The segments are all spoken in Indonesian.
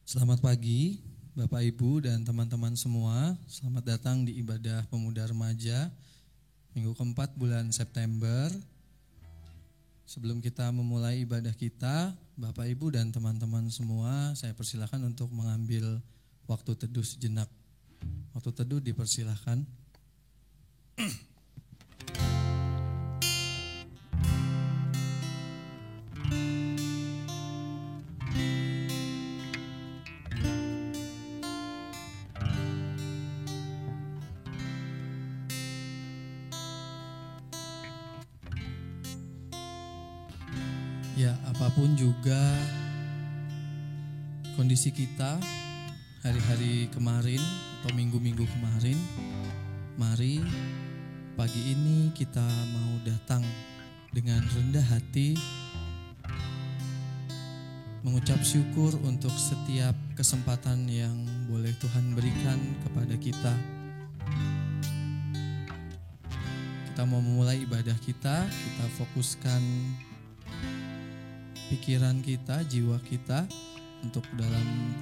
Selamat pagi Bapak Ibu dan teman-teman semua. Selamat datang di ibadah pemuda remaja minggu keempat bulan September. Sebelum kita memulai ibadah kita, Bapak Ibu dan teman-teman semua, saya persilakan untuk mengambil waktu teduh sejenak. Waktu teduh dipersilakan. Ya, apapun juga kondisi kita hari-hari kemarin atau minggu-minggu kemarin, mari pagi ini kita mau datang dengan rendah hati mengucap syukur untuk setiap kesempatan yang boleh Tuhan berikan kepada kita. Kita mau memulai ibadah kita fokuskan pikiran kita, jiwa kita untuk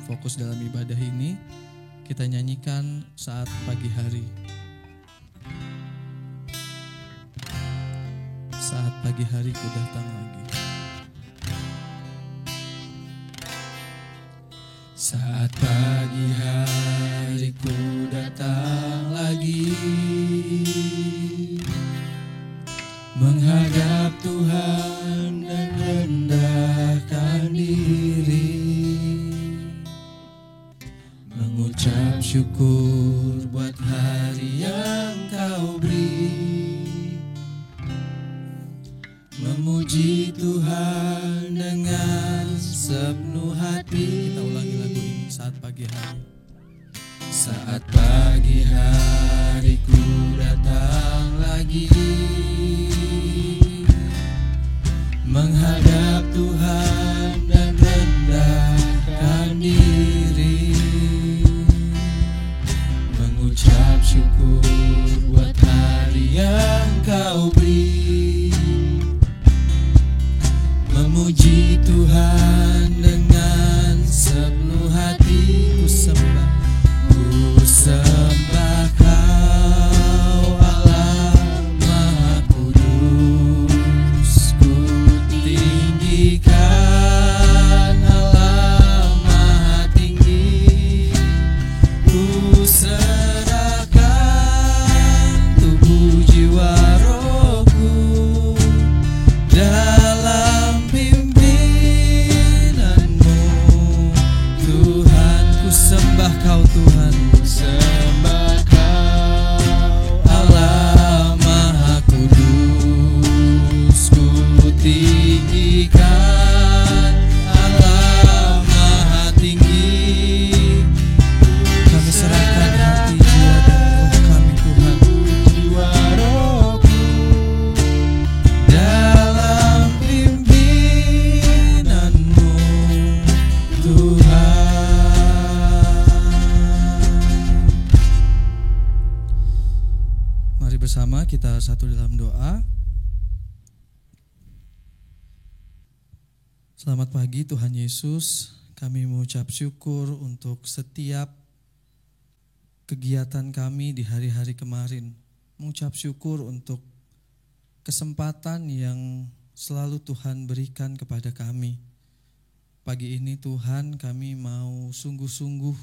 fokus dalam ibadah ini. Kita nyanyikan saat pagi hari. Saat pagi hari ku datang lagi. Saat pagi hari ku datang lagi, menghadap Tuhan dan rendahkan diri, mengucap syukur buat hari yang Kau beri, memuji Tuhan dengan sepenuh hati. Kita ulangi lagu ini saat pagi hari. Saat pagi hari ku datang lagi, menghadap Tuhan dan rendahkan diri, mengucap syukur buat hari yang Kau beri, memuji Tuhan dengan sepenuh hati. Ku sembah Kau Allah Maha Kudus, ku tinggikan Allah Maha Tinggi, ku serahkan tubuh jiwa rohku dalam pimpinanmu. Tuhan, ku sembah Kau Tuhan, ku sembah Kau Allah Maha Kudus, ku tinggikan Allah Maha Tinggi. Kami serahkan hati, jiwa dan roh kami Tuhan, jiwa rohku dalam pimpinanmu Tuhan. Mari bersama kita satu dalam doa. Selamat pagi Tuhan Yesus, kami mengucap syukur untuk setiap kegiatan kami di hari-hari kemarin. Mengucap syukur untuk kesempatan yang selalu Tuhan berikan kepada kami. Pagi ini Tuhan, kami mau sungguh-sungguh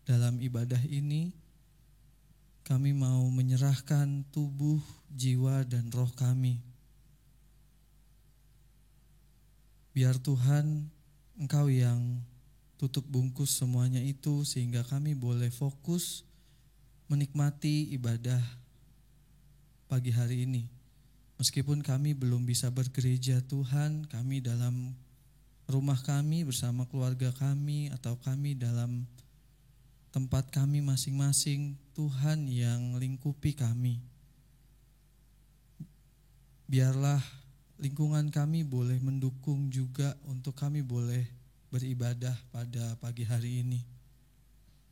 dalam ibadah ini. Kami mau menyerahkan tubuh, jiwa, dan roh kami. Biar Tuhan, Engkau yang tutup bungkus semuanya itu, sehingga kami boleh fokus menikmati ibadah pagi hari ini. Meskipun kami belum bisa bergereja Tuhan, kami dalam rumah kami bersama keluarga kami, atau kami dalam tempat kami masing-masing, Tuhan yang lingkupi kami. Biarlah lingkungan kami boleh mendukung juga untuk kami boleh beribadah pada pagi hari ini.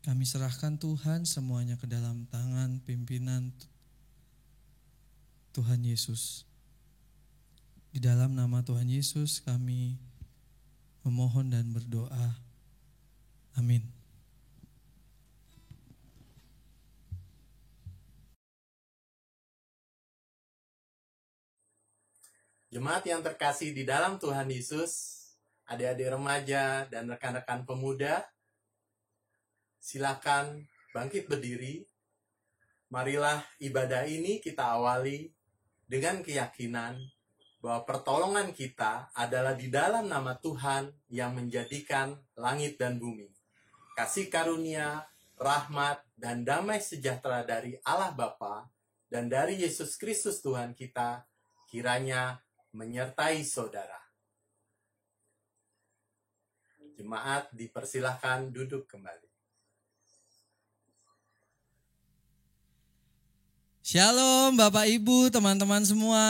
Kami serahkan Tuhan semuanya ke dalam tangan pimpinan Tuhan Yesus. Di dalam nama Tuhan Yesus kami memohon dan berdoa. Amin. Jemaat yang terkasih di dalam Tuhan Yesus, adik-adik remaja dan rekan-rekan pemuda, silakan bangkit berdiri. Marilah ibadah ini kita awali dengan keyakinan bahwa pertolongan kita adalah di dalam nama Tuhan yang menjadikan langit dan bumi. Kasih karunia, rahmat, dan damai sejahtera dari Allah Bapa dan dari Yesus Kristus Tuhan kita kiranya menyertai saudara. Jemaat dipersilahkan duduk kembali. Shalom Bapak Ibu, teman-teman semua.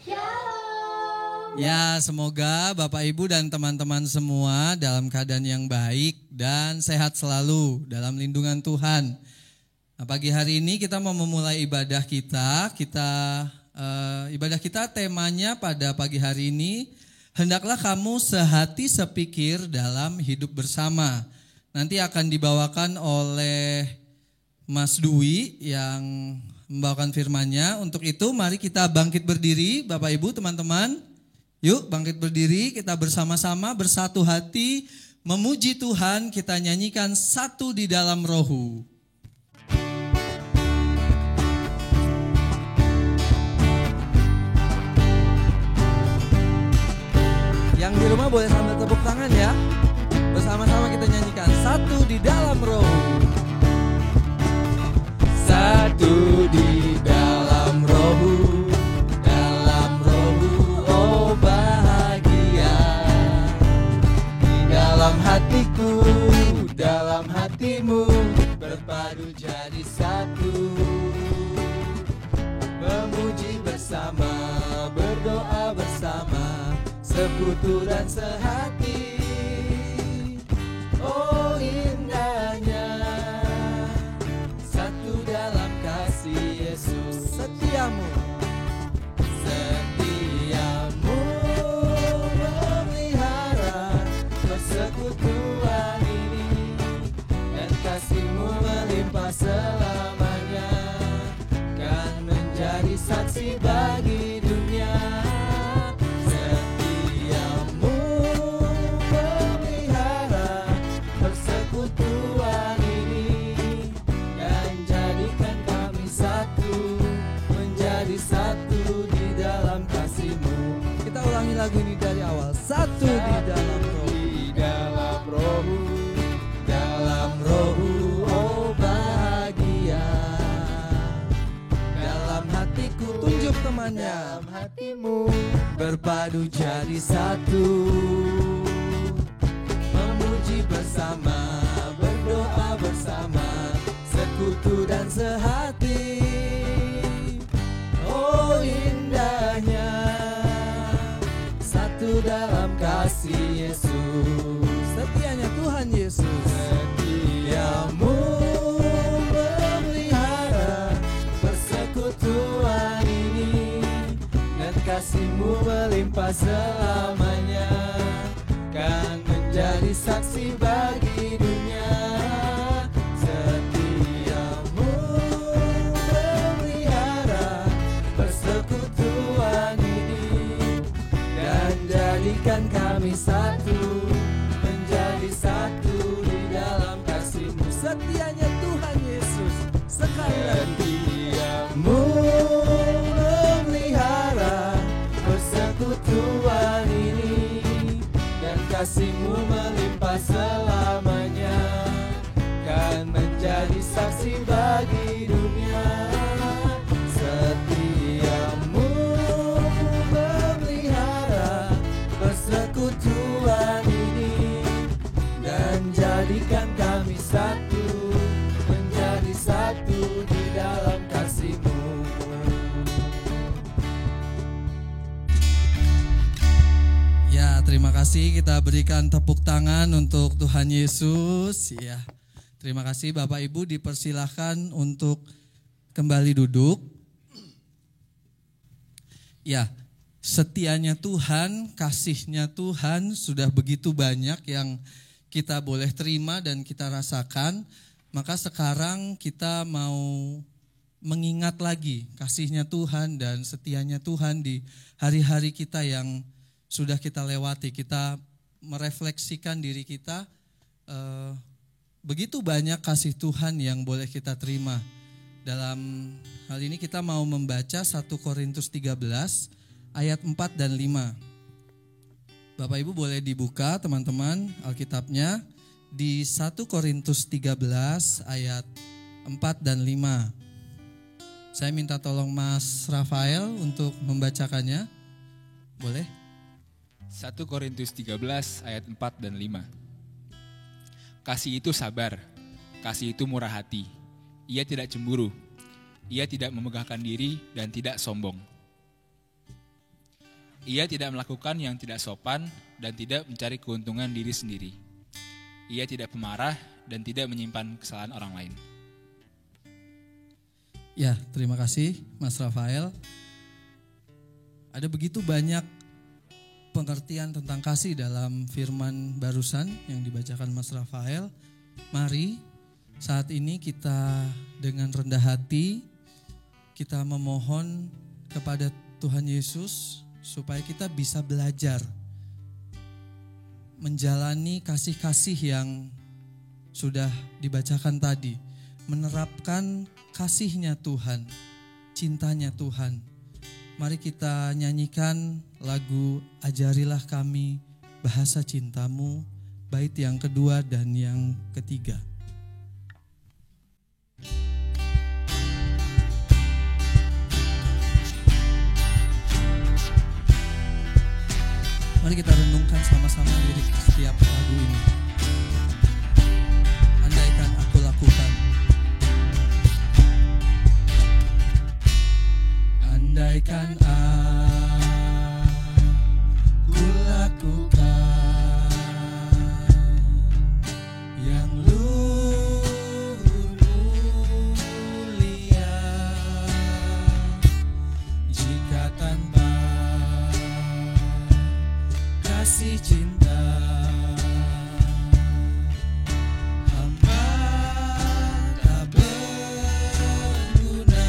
Shalom. Ya, semoga Bapak Ibu dan teman-teman semua dalam keadaan yang baik dan sehat selalu dalam lindungan Tuhan. Nah, pagi hari ini kita mau memulai ibadah kita. Ibadah kita temanya pada pagi hari ini, hendaklah kamu sehati sepikir dalam hidup bersama. Nanti akan dibawakan oleh Mas Dwi yang membawakan firman-Nya. Untuk itu mari kita bangkit berdiri, Bapak Ibu, teman-teman. Yuk bangkit berdiri, kita bersama-sama bersatu hati memuji Tuhan, kita nyanyikan Satu di Dalam Roh. Yang di rumah boleh sambil tepuk tangan ya. Bersama-sama kita nyanyikan Satu di Dalam Roh. Satu di dalam Roh, oh bahagia. Di dalam hatiku, dalam hatimu, berpadu jadi satu. Memuji bersama, berdoa bersama, sekutu dan sehati. Oh indahnya satu dalam kasih Yesus. Setiamu memelihara persekutuan ini, dan kasih-Mu melimpah selamanya, kan menjadi saksi bagi dunia. Lagu ini dari awal. Satu di dalam Roh, di dalam Roh, dalam Roh, oh bahagia. Dalam hatiku, tunjuk temannya, dalam hatimu, berpadu jadi satu. Memuji bersama, berdoa bersama, sekutu dan sehati. Oh indahnya dalam kasih Yesus. Setianya Tuhan Yesus. Setiamu memelihara persekutuan ini, dan kasih-Mu melimpah selamanya, kan menjadi saksi bagi dunia. Setiamu memelihara persekutuan jadikan kami satu, menjadi satu di dalam kasih-Mu. Setianya Tuhan Yesus. Sekali lagi. Setiamu memelihara persekutuan ini, dan kasih-Mu melimpah selamanya, kan menjadi saksi bagi dunia. Setiamu persekutuan ini, dan jadikan kami satu, menjadi satu di dalam kasih-Mu. Ya, terima kasih, kita berikan tepuk tangan untuk Tuhan Yesus. Ya, terima kasih Bapak Ibu, dipersilahkan untuk kembali duduk. Ya, setianya Tuhan, kasihnya Tuhan sudah begitu banyak yang kita boleh terima dan kita rasakan, maka sekarang kita mau mengingat lagi kasih-Nya Tuhan dan setianya Tuhan di hari-hari kita yang sudah kita lewati. Kita merefleksikan diri kita, begitu banyak kasih Tuhan yang boleh kita terima. Dalam hal ini kita mau membaca 1 Korintus 13 ayat 4 dan 5. Bapak Ibu boleh dibuka teman-teman Alkitabnya di 1 Korintus 13 ayat 4 dan 5. Saya minta tolong Mas Rafael untuk membacakannya. Boleh? 1 Korintus 13 ayat 4 dan 5. Kasih itu sabar, kasih itu murah hati. Ia tidak cemburu, ia tidak memegahkan diri dan tidak sombong. Ia tidak melakukan yang tidak sopan dan tidak mencari keuntungan diri sendiri. Ia tidak pemarah dan tidak menyimpan kesalahan orang lain. Ya, terima kasih Mas Rafael. Ada begitu banyak pengertian tentang kasih dalam firman barusan yang dibacakan Mas Rafael. Mari saat ini kita dengan rendah hati kita memohon kepada Tuhan Yesus supaya kita bisa belajar menjalani kasih-kasih yang sudah dibacakan tadi, menerapkan kasih-Nya Tuhan, cintanya Tuhan. Mari kita nyanyikan lagu Ajarilah Kami Bahasa Cintamu, bait yang kedua dan yang ketiga. Mari kita renungkan sama-sama lirik setiap lagu ini. Andaikan aku lakukan. Andaikan aku lakukan yang luhur mulia, jika tanpa kasih cinta hamba tak berguna.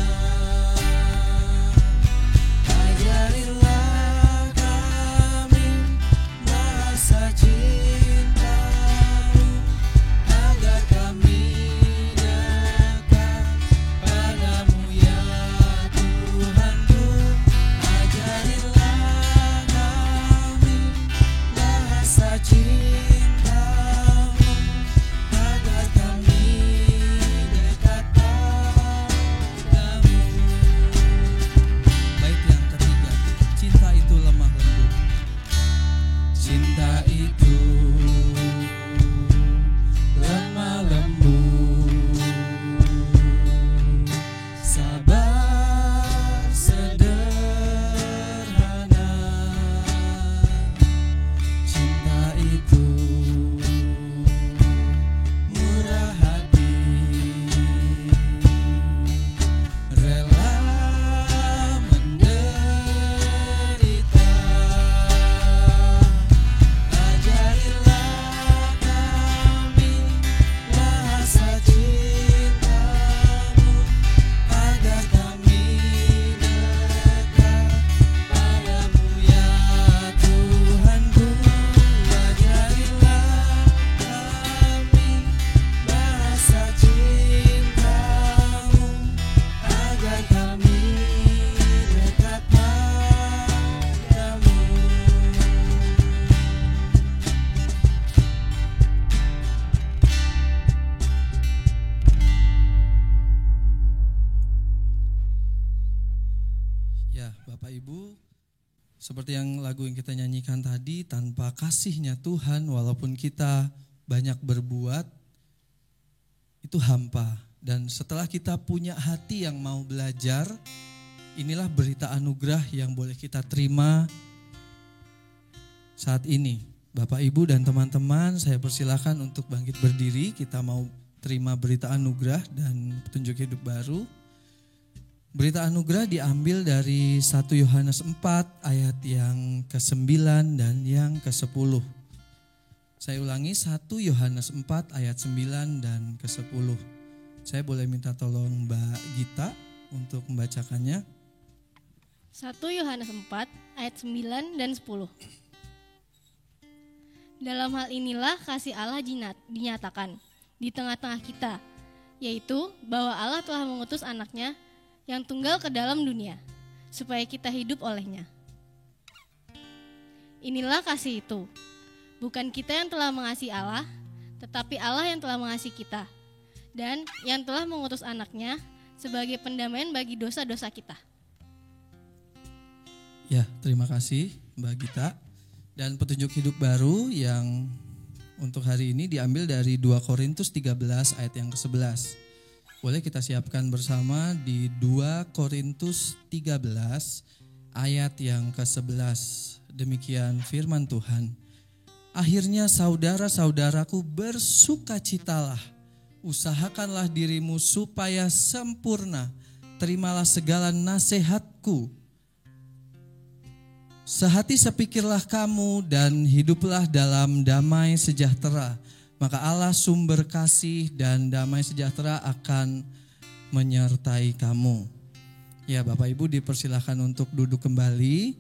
Ajarilah kami bahasa cintamu, agar kami dekat padamu ya Tuhanku. Ajarilah kami bahasa cintamu, agar kami dekat padamu. Bait yang ketiga, cinta itu lemah lembut. Cinta itu lemah lembut, sabar sederhana. Cinta itu murah hati, rela menderita. Ajarilah kami bahasa cintamu, agar kami dekat padamu ya Tuhanku. Ajarilah kami bahasa cintamu, agar kami dekat padamu. Ya, Bapak Ibu, seperti yang lagu yang kita nyanyikan tadi, tanpa kasih-Nya Tuhan, walaupun kita banyak berbuat, itu hampa. Dan setelah kita punya hati yang mau belajar, inilah berita anugerah yang boleh kita terima saat ini. Bapak, Ibu, dan teman-teman, saya persilakan untuk bangkit berdiri. Kita mau terima berita anugerah dan petunjuk hidup baru. Berita anugerah diambil dari 1 Yohanes 4 ayat yang ke-9 dan yang ke-10. 1 Saya ulangi 1 Yohanes 4 ayat 9 dan ke-10. Saya boleh minta tolong Mbak Gita untuk membacakannya. 1 Yohanes 4 ayat 9 dan 10. Dalam hal inilah kasih Allah dinyatakan di tengah-tengah kita, yaitu bahwa Allah telah mengutus anaknya yang tunggal ke dalam dunia, supaya kita hidup olehnya. Inilah kasih itu, bukan kita yang telah mengasihi Allah, tetapi Allah yang telah mengasihi kita, dan yang telah mengutus anaknya sebagai pendamaian bagi dosa-dosa kita. Ya, terima kasih Mbak Gita. Dan petunjuk hidup baru yang untuk hari ini diambil dari 2 Korintus 13 ayat yang ke-11. Boleh kita siapkan bersama di 2 Korintus 13 ayat yang ke-11. Demikian firman Tuhan. Akhirnya saudara-saudaraku, bersukacitalah, usahakanlah dirimu supaya sempurna, terimalah segala nasihatku. Sehati sepikirlah kamu dan hiduplah dalam damai sejahtera, maka Allah sumber kasih dan damai sejahtera akan menyertai kamu. Ya, Bapak Ibu dipersilahkan untuk duduk kembali.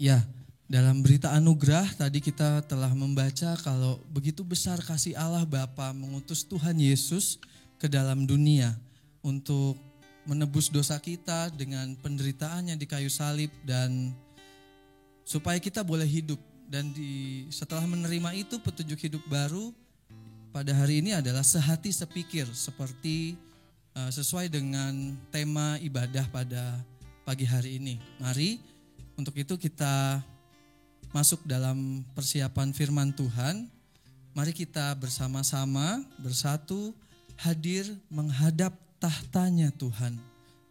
Ya, dalam berita anugerah tadi kita telah membaca kalau begitu besar kasih Allah Bapa mengutus Tuhan Yesus ke dalam dunia untuk menebus dosa kita dengan penderitaannya di kayu salib dan supaya kita boleh hidup. Dan setelah menerima itu petunjuk hidup baru pada hari ini adalah sehati sepikir, seperti sesuai dengan tema ibadah pada pagi hari ini. Mari untuk itu kita masuk dalam persiapan firman Tuhan. Mari kita bersama-sama bersatu hadir menghadap tahtanya Tuhan,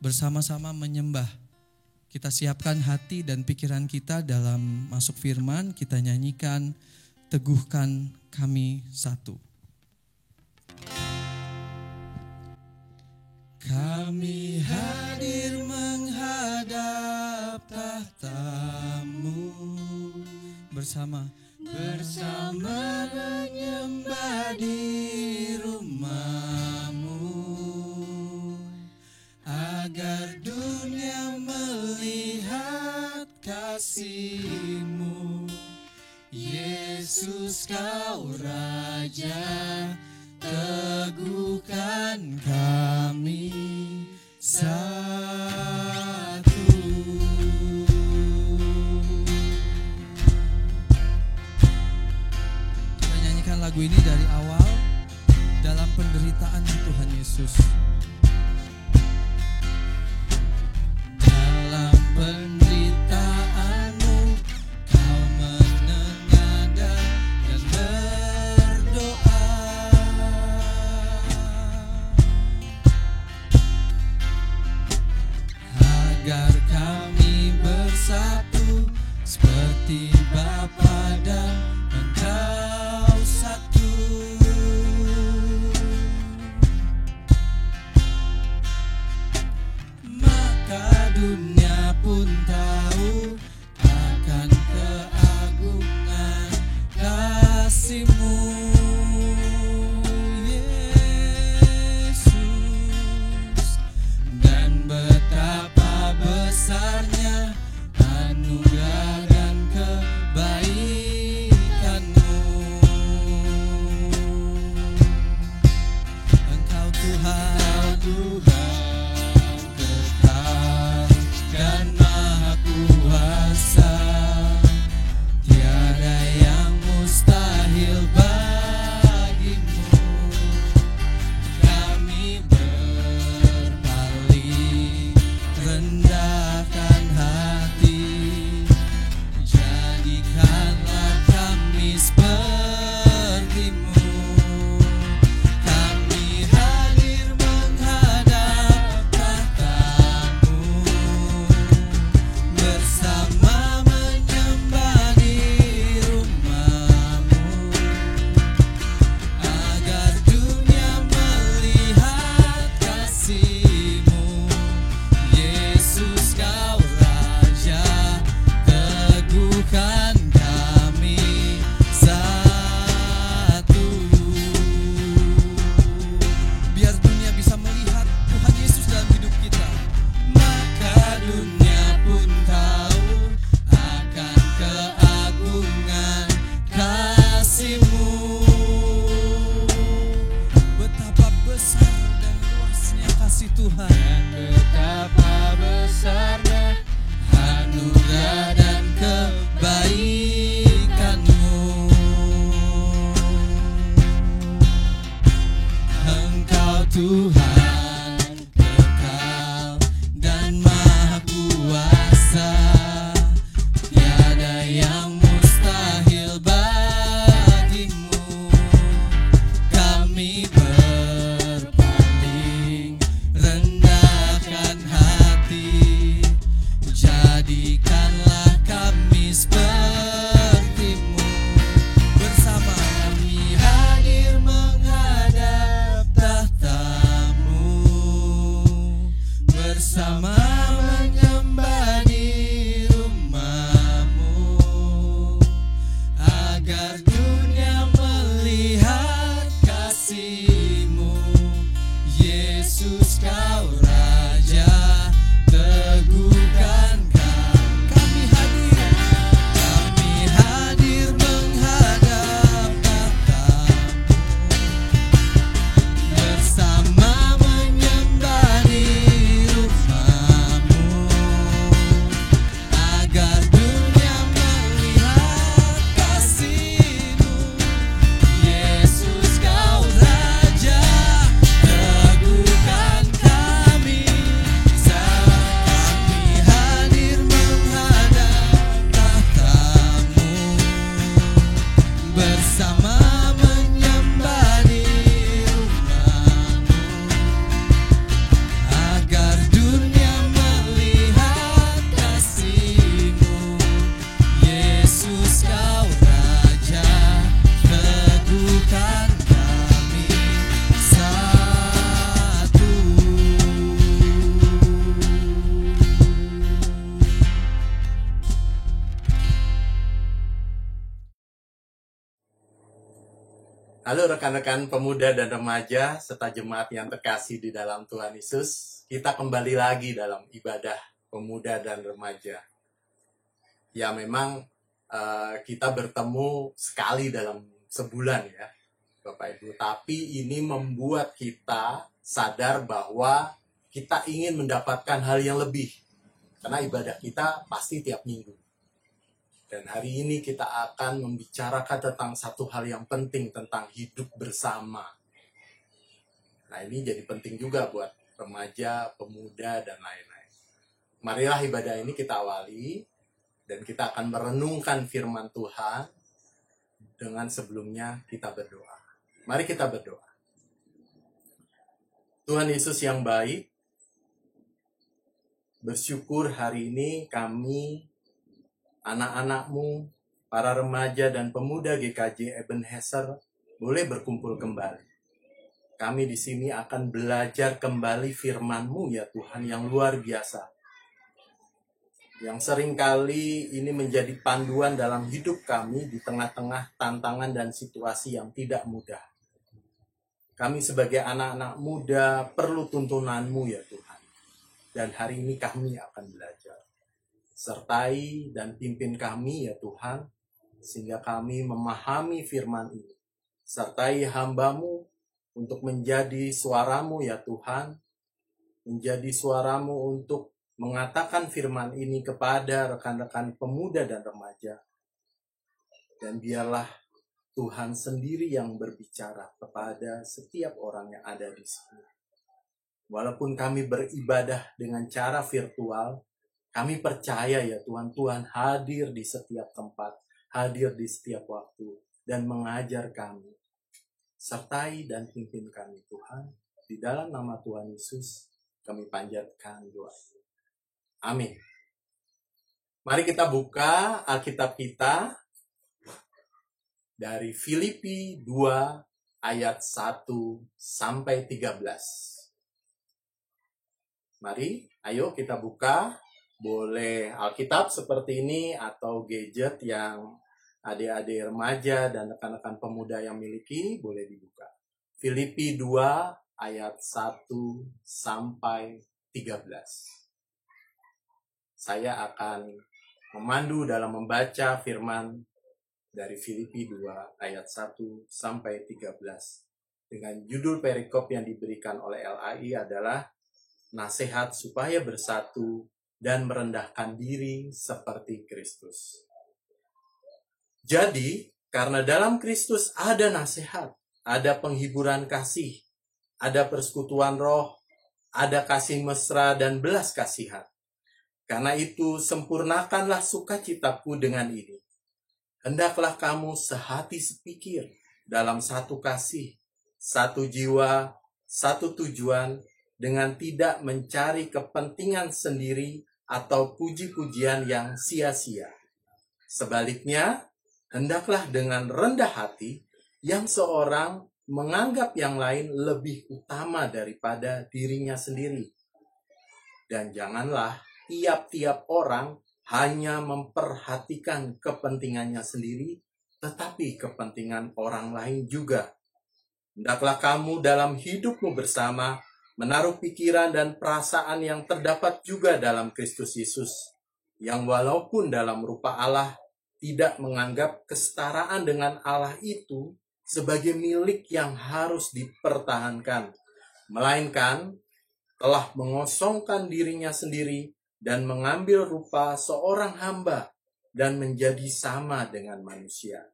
bersama-sama menyembah. Kita siapkan hati dan pikiran kita dalam masuk firman. Kita nyanyikan Teguhkan Kami Satu. Kami hadir menghadap tahta-Mu, bersama menyembah di rumah-Mu, agar dunia melihat kasih-Mu. Yesus Kau Raja, teguhkan kami satu. Kita nyanyikan lagu ini dari awal dalam penderitaan Tuhan Yesus. Dalam penderitaanmu Kau menenangkan dan berdoa agar kami bersatu seperti Bapa dan Engkau satu. Maka dunia pun tahu akan keagungan kasih-Mu, Yesus, dan betapa besarnya anugerah dan kebaikan Halo rekan-rekan pemuda dan remaja serta jemaat yang terkasih di dalam Tuhan Yesus. Kita kembali lagi dalam ibadah pemuda dan remaja. Ya memang kita bertemu sekali dalam sebulan ya Bapak Ibu. Tapi ini membuat kita sadar bahwa kita ingin mendapatkan hal yang lebih. Karena ibadah kita pasti tiap minggu. Dan hari ini kita akan membicarakan tentang satu hal yang penting, tentang hidup bersama. Nah ini jadi penting juga buat remaja, pemuda, dan lain-lain. Marilah ibadah ini kita awali, dan kita akan merenungkan firman Tuhan, dengan sebelumnya kita berdoa. Mari kita berdoa. Tuhan Yesus yang baik, bersyukur hari ini kami, anak-anak-Mu, para remaja dan pemuda GKJ Ebenezer boleh berkumpul kembali. Kami di sini akan belajar kembali firman-Mu ya Tuhan yang luar biasa. Yang seringkali ini menjadi panduan dalam hidup kami di tengah-tengah tantangan dan situasi yang tidak mudah. Kami sebagai anak-anak muda perlu tuntunan-Mu ya Tuhan. Dan hari ini kami akan belajar. Sertai dan pimpin kami ya Tuhan, sehingga kami memahami firman ini. Sertai hamba-Mu untuk menjadi suara-Mu ya Tuhan, menjadi suara-Mu untuk mengatakan firman ini kepada rekan-rekan pemuda dan remaja. Dan biarlah Tuhan sendiri yang berbicara kepada setiap orang yang ada di sini. Walaupun kami beribadah dengan cara virtual, kami percaya ya Tuhan, Tuhan hadir di setiap tempat, hadir di setiap waktu, dan mengajar kami. Sertai dan pimpin kami Tuhan, di dalam nama Tuhan Yesus, kami panjatkan doa. Amin. Mari kita buka Alkitab kita dari Filipi 2 ayat 1 sampai 13. Mari, ayo kita buka. Boleh Alkitab seperti ini atau gadget yang adik-adik remaja dan rekan-rekan pemuda yang miliki, boleh dibuka. Filipi 2 ayat 1 sampai 13. Saya akan memandu dalam membaca firman dari Filipi 2 ayat 1 sampai 13. Dengan judul perikop yang diberikan oleh LAI adalah Nasihat supaya bersatu dan merendahkan diri seperti Kristus. Jadi, karena dalam Kristus ada nasihat, ada penghiburan kasih, ada persekutuan roh, ada kasih mesra dan belas kasihan. Karena itu, sempurnakanlah sukacitaku dengan ini. Hendaklah kamu sehati sepikir dalam satu kasih, satu jiwa, satu tujuan, dengan tidak mencari kepentingan sendiri atau puji-pujian yang sia-sia. Sebaliknya, hendaklah dengan rendah hati yang seorang menganggap yang lain lebih utama daripada dirinya sendiri. Dan janganlah tiap-tiap orang hanya memperhatikan kepentingannya sendiri, tetapi kepentingan orang lain juga. Hendaklah kamu dalam hidupmu bersama menaruh pikiran dan perasaan yang terdapat juga dalam Kristus Yesus, yang walaupun dalam rupa Allah tidak menganggap kesetaraan dengan Allah itu sebagai milik yang harus dipertahankan, melainkan telah mengosongkan dirinya sendiri dan mengambil rupa seorang hamba dan menjadi sama dengan manusia.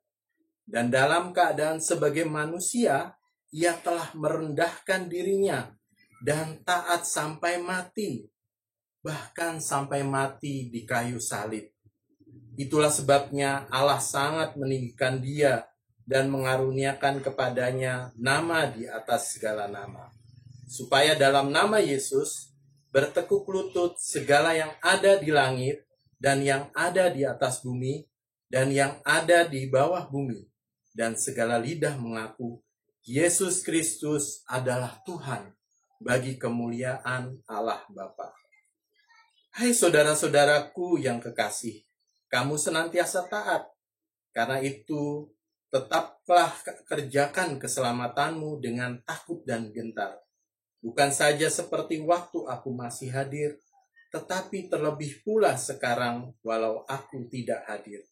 Dan dalam keadaan sebagai manusia, ia telah merendahkan dirinya dan taat sampai mati, bahkan sampai mati di kayu salib. Itulah sebabnya Allah sangat meninggikan dia dan mengaruniakan kepadanya nama di atas segala nama, supaya dalam nama Yesus bertekuk lutut segala yang ada di langit dan yang ada di atas bumi dan yang ada di bawah bumi, dan segala lidah mengaku Yesus Kristus adalah Tuhan, bagi kemuliaan Allah Bapa. Hai saudara-saudaraku yang kekasih, kamu senantiasa taat. Karena itu, Tetaplah kerjakan keselamatanmu dengan takut dan gentar. Bukan saja seperti waktu aku masih hadir, tetapi terlebih pula sekarang walau aku tidak hadir.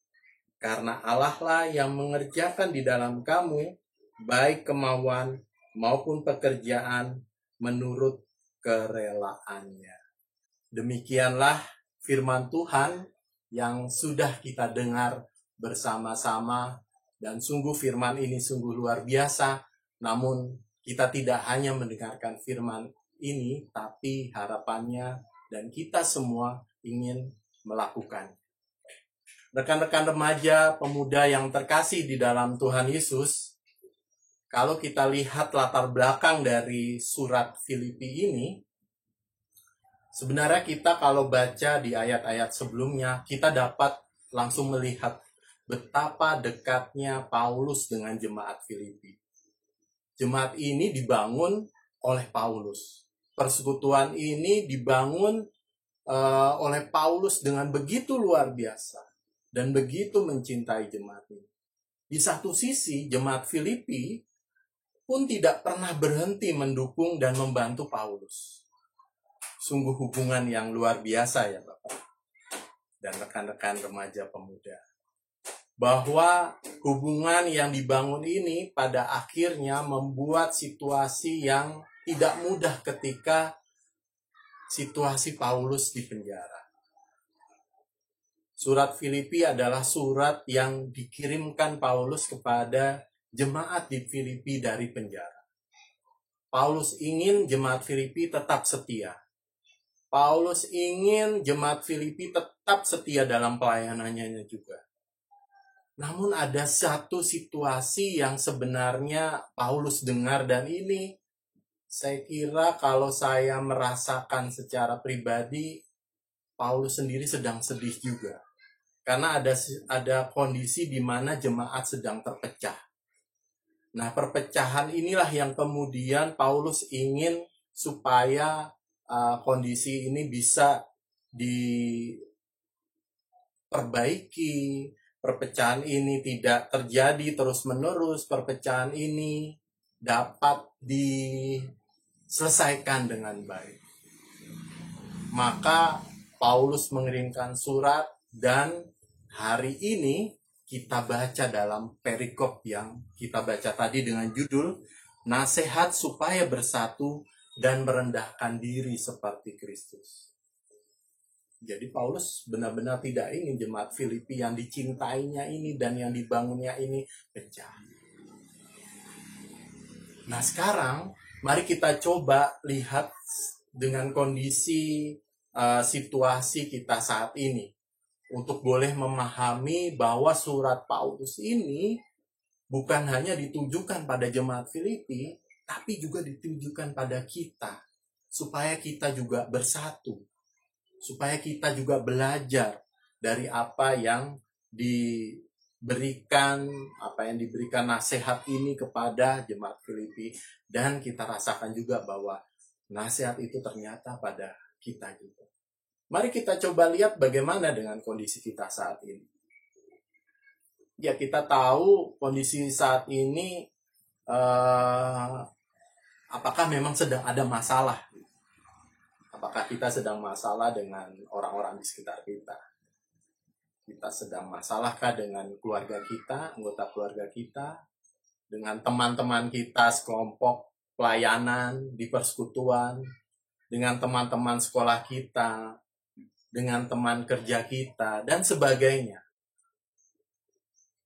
Karena Allah lah yang mengerjakan di dalam kamu, baik kemauan maupun pekerjaan menurut kerelaannya. Demikianlah firman Tuhan yang sudah kita dengar bersama-sama. Dan sungguh firman ini sungguh luar biasa. Namun kita tidak hanya mendengarkan firman ini, tapi harapannya dan kita semua ingin melakukan. Rekan-rekan remaja, pemuda yang terkasih di dalam Tuhan Yesus, kalau kita lihat latar belakang dari surat Filipi ini, sebenarnya kita kalau baca di ayat-ayat sebelumnya, kita dapat langsung melihat betapa dekatnya Paulus dengan jemaat Filipi. Jemaat ini dibangun oleh Paulus. Persekutuan ini dibangun oleh Paulus dengan begitu luar biasa dan begitu mencintai jemaat ini. Di satu sisi, jemaat Filipi pun tidak pernah berhenti mendukung dan membantu Paulus. Sungguh hubungan yang luar biasa ya Bapak dan rekan-rekan remaja pemuda. Bahwa hubungan yang dibangun ini pada akhirnya membuat situasi yang tidak mudah ketika situasi Paulus di penjara. Surat Filipi adalah surat yang dikirimkan Paulus kepada jemaat di Filipi dari penjara. Paulus ingin jemaat Filipi tetap setia. Paulus ingin jemaat Filipi tetap setia dalam pelayanannya juga. Namun ada satu situasi yang sebenarnya Paulus dengar, dan ini saya kira kalau saya merasakan secara pribadi, Paulus sendiri sedang sedih juga. Karena ada kondisi di mana jemaat sedang terpecah. Nah, perpecahan inilah yang kemudian Paulus ingin supaya kondisi ini bisa diperbaiki. Perpecahan ini tidak terjadi terus-menerus. Perpecahan ini dapat diselesaikan dengan baik. Maka Paulus mengirimkan surat, dan hari ini kita baca dalam perikop yang kita baca tadi dengan judul Nasihat supaya bersatu dan merendahkan diri seperti Kristus. Jadi Paulus benar-benar tidak ingin jemaat Filipi yang dicintainya ini dan yang dibangunnya ini pecah. Nah sekarang mari kita coba lihat dengan kondisi situasi kita saat ini. Untuk boleh memahami bahwa surat Paulus ini bukan hanya ditujukan pada jemaat Filipi, tapi juga ditujukan pada kita. Supaya kita juga bersatu. Supaya kita juga belajar dari apa yang diberikan nasihat ini kepada jemaat Filipi, dan kita rasakan juga bahwa nasihat itu ternyata pada kita juga. Mari kita coba lihat bagaimana dengan kondisi kita saat ini. Ya, kita tahu kondisi saat ini apakah memang sedang ada masalah. Apakah kita sedang masalah dengan orang-orang di sekitar kita? Kita sedang masalahkah dengan keluarga kita, anggota keluarga kita, dengan teman-teman kita sekelompok pelayanan di persekutuan, dengan teman-teman sekolah kita, dengan teman kerja kita, dan sebagainya.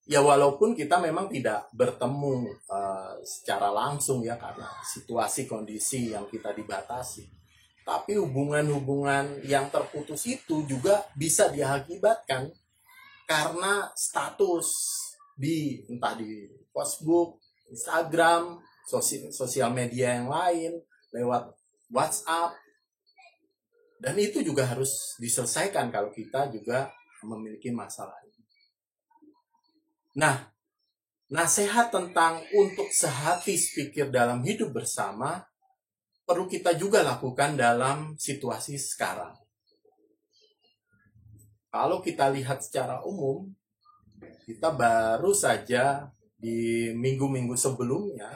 Ya walaupun kita memang tidak bertemu secara langsung ya, karena situasi kondisi yang kita dibatasi. Tapi hubungan-hubungan yang terputus itu juga bisa diakibatkan karena status entah di Facebook, Instagram, sosial media yang lain, lewat WhatsApp. Dan itu juga harus diselesaikan kalau kita juga memiliki masalah ini. Nah, nasihat tentang untuk sehati sepikir dalam hidup bersama perlu kita juga lakukan dalam situasi sekarang. Kalau kita lihat secara umum, kita baru saja di minggu-minggu sebelumnya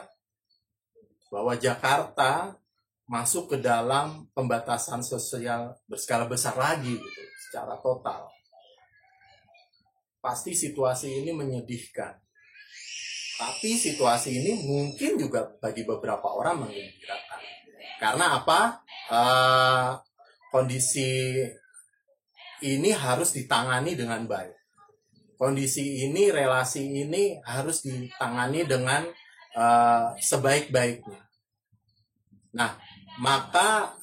bahwa Jakarta masuk ke dalam pembatasan sosial berskala besar lagi gitu, secara total. Pasti situasi ini menyedihkan. Tapi situasi ini mungkin juga bagi beberapa orang menggembirakan. Karena apa? Kondisi ini harus ditangani dengan baik. Kondisi ini, relasi ini harus ditangani dengan sebaik-baiknya. Nah, maka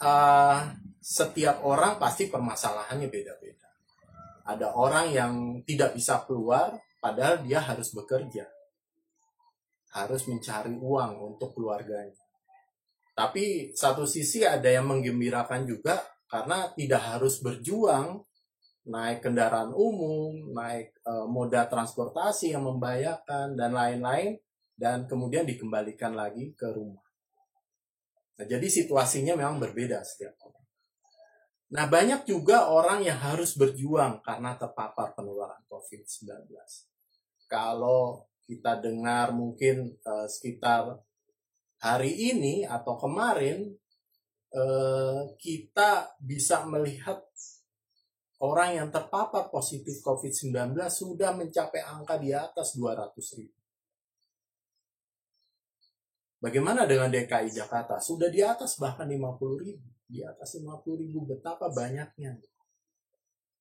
setiap orang pasti permasalahannya beda-beda. Ada orang yang tidak bisa keluar, padahal dia harus bekerja. Harus mencari uang untuk keluarganya. Tapi satu sisi ada yang menggembirakan juga, karena tidak harus berjuang, naik kendaraan umum, naik moda transportasi yang membahayakan, dan lain-lain, dan kemudian dikembalikan lagi ke rumah. Nah, jadi situasinya memang berbeda setiap orang. Nah, banyak juga orang yang harus berjuang karena terpapar penularan COVID-19. Kalau kita dengar mungkin sekitar hari ini atau kemarin, kita bisa melihat orang yang terpapar positif COVID-19 sudah mencapai angka di atas 200.000. Bagaimana dengan DKI Jakarta? Sudah di atas bahkan 50.000. Di atas 50.000, betapa banyaknya.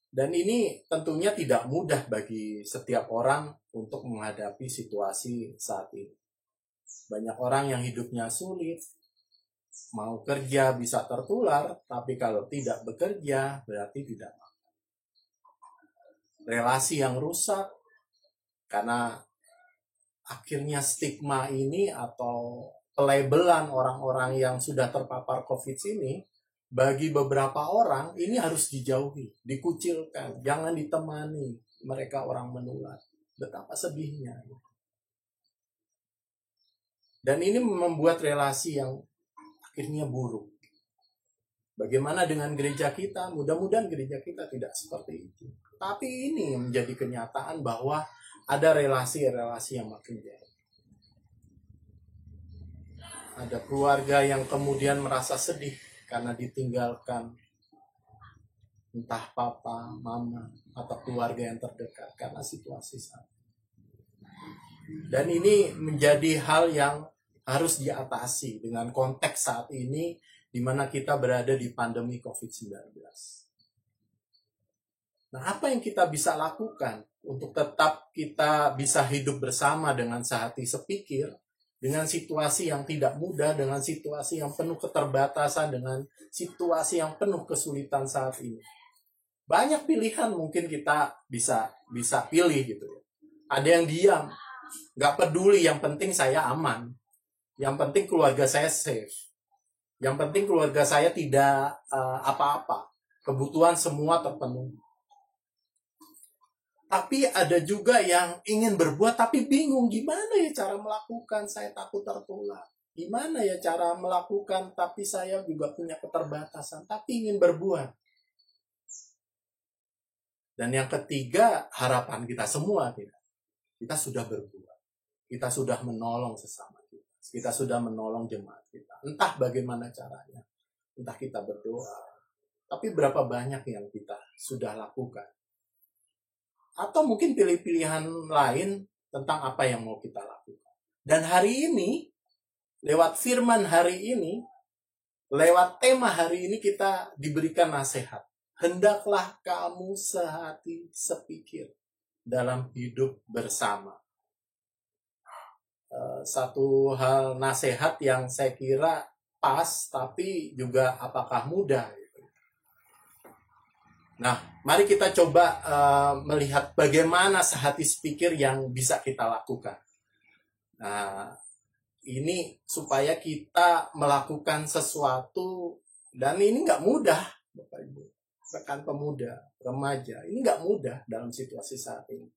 Dan ini tentunya tidak mudah bagi setiap orang untuk menghadapi situasi saat ini. Banyak orang yang hidupnya sulit, mau kerja bisa tertular, tapi kalau tidak bekerja berarti tidak makan. Relasi yang rusak, karena akhirnya stigma ini atau pelabelan orang-orang yang sudah terpapar COVID ini, bagi beberapa orang ini harus dijauhi, dikucilkan, jangan ditemani mereka orang menular. Betapa sedihnya. Dan ini membuat relasi yang akhirnya buruk. Bagaimana dengan gereja kita? Mudah-mudahan gereja kita tidak seperti itu. Tapi ini menjadi kenyataan bahwa ada relasi-relasi yang makin jauh. Ada keluarga yang kemudian merasa sedih karena ditinggalkan entah papa, mama, atau keluarga yang terdekat karena situasi saat ini. Dan ini menjadi hal yang harus diatasi dengan konteks saat ini di mana kita berada di pandemi COVID-19. Nah, apa yang kita bisa lakukan untuk tetap kita bisa hidup bersama dengan sehati sepikir, dengan situasi yang tidak mudah, dengan situasi yang penuh keterbatasan, dengan situasi yang penuh kesulitan saat ini. Banyak pilihan mungkin kita bisa pilih gitu. Ada yang diam, nggak peduli, yang penting saya aman. Yang penting keluarga saya safe. Yang penting keluarga saya tidak apa-apa. Kebutuhan semua terpenuhi. Tapi ada juga yang ingin berbuat tapi bingung gimana ya cara melakukan, saya takut tertular. Gimana ya cara melakukan tapi saya juga punya keterbatasan tapi ingin berbuat. Dan yang ketiga, harapan kita semua kita sudah berbuat. Kita sudah menolong sesama kita. Kita sudah menolong jemaat kita. Entah bagaimana caranya. Entah kita berdoa. Tapi berapa banyak yang kita sudah lakukan. Atau mungkin pilih-pilihan lain tentang apa yang mau kita lakukan. Dan hari ini, lewat firman hari ini, lewat tema hari ini kita diberikan nasihat. Hendaklah kamu sehati sepikir dalam hidup bersama. Satu hal nasihat yang saya kira pas, tapi juga apakah mudah. Nah, mari kita coba melihat bagaimana sehati sepikir yang bisa kita lakukan. Nah, ini supaya kita melakukan sesuatu, dan ini nggak mudah, Bapak Ibu. Rekan pemuda, remaja, ini nggak mudah dalam situasi saat ini.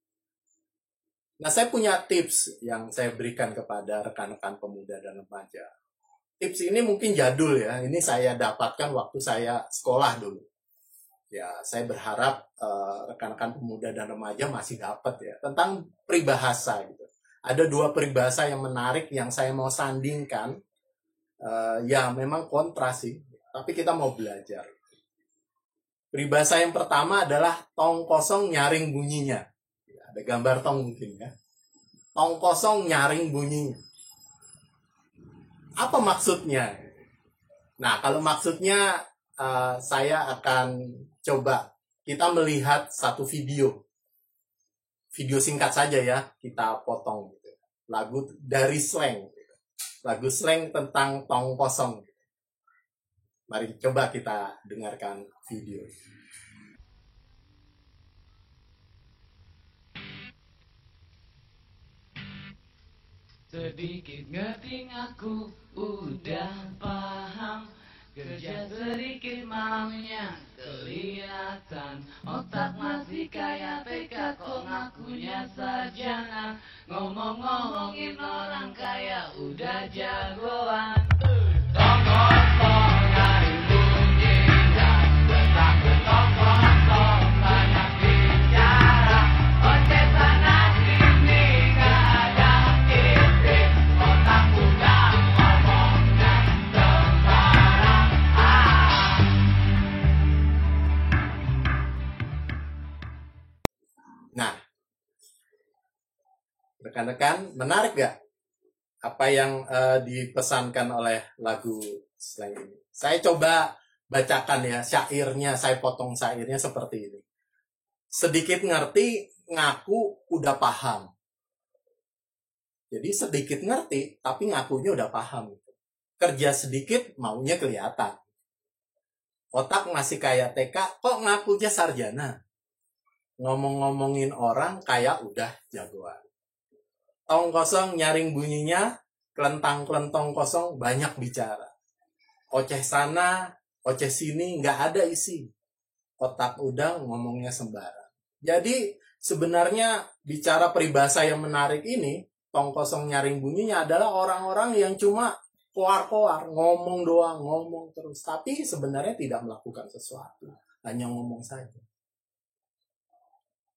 Nah, saya punya tips yang saya berikan kepada rekan-rekan pemuda dan remaja. Tips ini mungkin jadul ya, ini saya dapatkan waktu saya sekolah dulu. Ya, saya berharap rekan-rekan pemuda dan remaja masih dapat ya tentang peribahasa gitu. ada dua peribahasa yang menarik yang saya mau sandingkan. Ya memang kontra sih, tapi kita mau belajar. Peribahasa yang pertama adalah tong kosong nyaring bunyinya. Ada gambar tong mungkin ya. Tong kosong nyaring bunyinya. Apa maksudnya? Nah, kalau maksudnya saya akan coba kita melihat satu video. Video singkat saja ya, kita potong. Lagu dari slang. Lagu slang tentang tong kosong. Mari coba kita dengarkan video. Sedikit ngerti aku udah paham, kerja sedikit maunya kelihatan, otak masih kayak TK kok ngakunya sarjana, ngomong-ngomongin orang kaya udah jagoan. Tong kosong dari bunyi dan letak tong kosong banyak bicara, oceh sana sini gak ada isi, otak udah ngomongnya sembarang. Nah, rekan-rekan, menarik gak apa yang dipesankan oleh lagu slang ini? Saya coba bacakan ya syairnya, saya potong syairnya seperti ini. Sedikit ngerti, ngaku udah paham. Jadi sedikit ngerti, tapi ngakunya udah paham. Kerja sedikit, maunya kelihatan. Otak masih kayak TK, kok ngakunya sarjana? Ngomong-ngomongin orang kayak udah jagoan. Tong kosong nyaring bunyinya, kelentang-kelentong kosong banyak bicara. Oceh sana, oceh sini, nggak ada isi. Otak udang ngomongnya sembarang. Jadi sebenarnya bicara peribahasa yang menarik ini, tong kosong nyaring bunyinya adalah orang-orang yang cuma koar-koar, ngomong doang, ngomong terus. Tapi sebenarnya tidak melakukan sesuatu, hanya ngomong saja.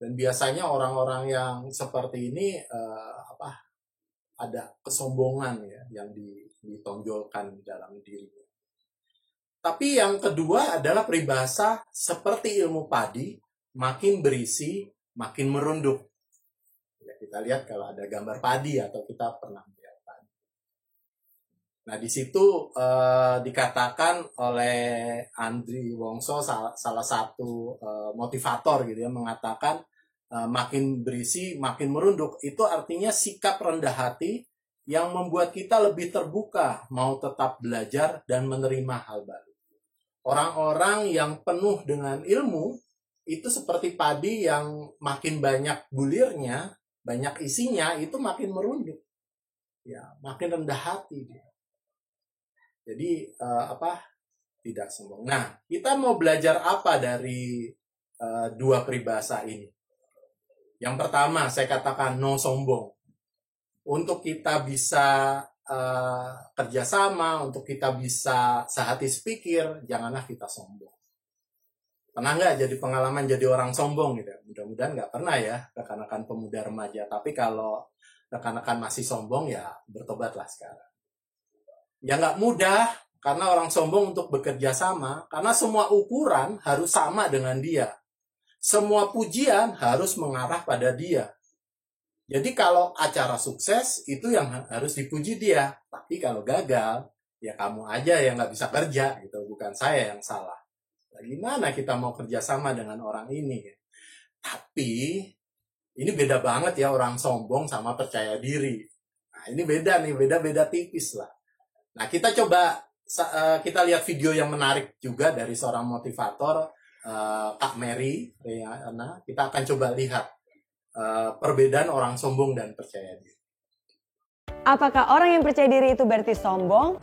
Dan biasanya orang-orang yang seperti ini ada kesombongan ya yang ditonjolkan dalam dirinya. Tapi yang kedua adalah peribahasa seperti ilmu padi, makin berisi, makin merunduk. Ya, kita lihat kalau ada gambar padi atau kita pernah melihat padi. Nah, di situ dikatakan oleh Andri Wongso, salah satu motivator gitu ya, mengatakan makin berisi, makin merunduk. Itu artinya sikap rendah hati yang membuat kita lebih terbuka, mau tetap belajar dan menerima hal baru. Orang-orang yang penuh dengan ilmu, itu seperti padi yang makin banyak bulirnya, banyak isinya, itu makin merunduk. Ya, makin rendah hati dia. Jadi, tidak sombong. Nah, kita mau belajar apa dari dua peribahasa ini? Yang pertama, saya katakan no sombong. Untuk kita bisa kerjasama, untuk kita bisa sehati sepikir, janganlah kita sombong. Pernah nggak jadi pengalaman jadi orang sombong gitu? Mudah-mudahan nggak pernah ya, rekan-rekan pemuda remaja. Tapi kalau rekan-rekan masih sombong, ya bertobatlah sekarang. Ya nggak mudah, karena orang sombong untuk bekerja sama, karena semua ukuran harus sama dengan dia. Semua pujian harus mengarah pada dia. Jadi kalau acara sukses, itu yang harus dipuji dia. Tapi kalau gagal, ya kamu aja yang nggak bisa kerja, gitu. Bukan saya yang salah. Nah, gimana kita mau kerjasama dengan orang ini? Tapi, ini beda banget ya orang sombong sama percaya diri. Nah, ini beda nih, beda-beda tipis lah. Nah, kita coba, kita lihat video yang menarik juga dari seorang motivator, Kak Mary Riana. Kita akan coba lihat perbedaan orang sombong dan percaya diri. Apakah orang yang percaya diri itu berarti sombong?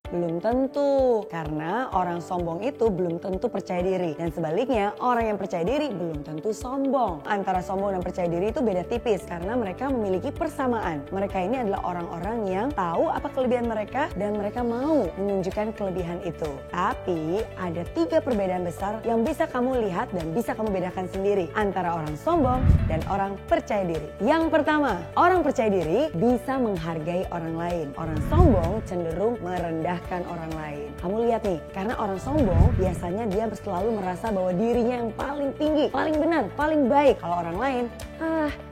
Belum tentu, karena orang sombong itu belum tentu percaya diri. Dan sebaliknya, orang yang percaya diri belum tentu sombong. Antara sombong dan percaya diri itu beda tipis karena mereka memiliki persamaan. Mereka ini adalah orang-orang yang tahu apa kelebihan mereka dan mereka mau menunjukkan kelebihan itu. Tapi ada 3 perbedaan besar yang bisa kamu lihat dan bisa kamu bedakan sendiri antara orang sombong dan orang percaya diri. Yang pertama, orang percaya diri bisa menghargai orang lain. Orang sombong cenderung merendahkan orang lain. Kamu lihat nih, karena orang sombong biasanya dia selalu merasa bahwa dirinya yang paling tinggi, paling benar, paling baik. Kalau orang lain,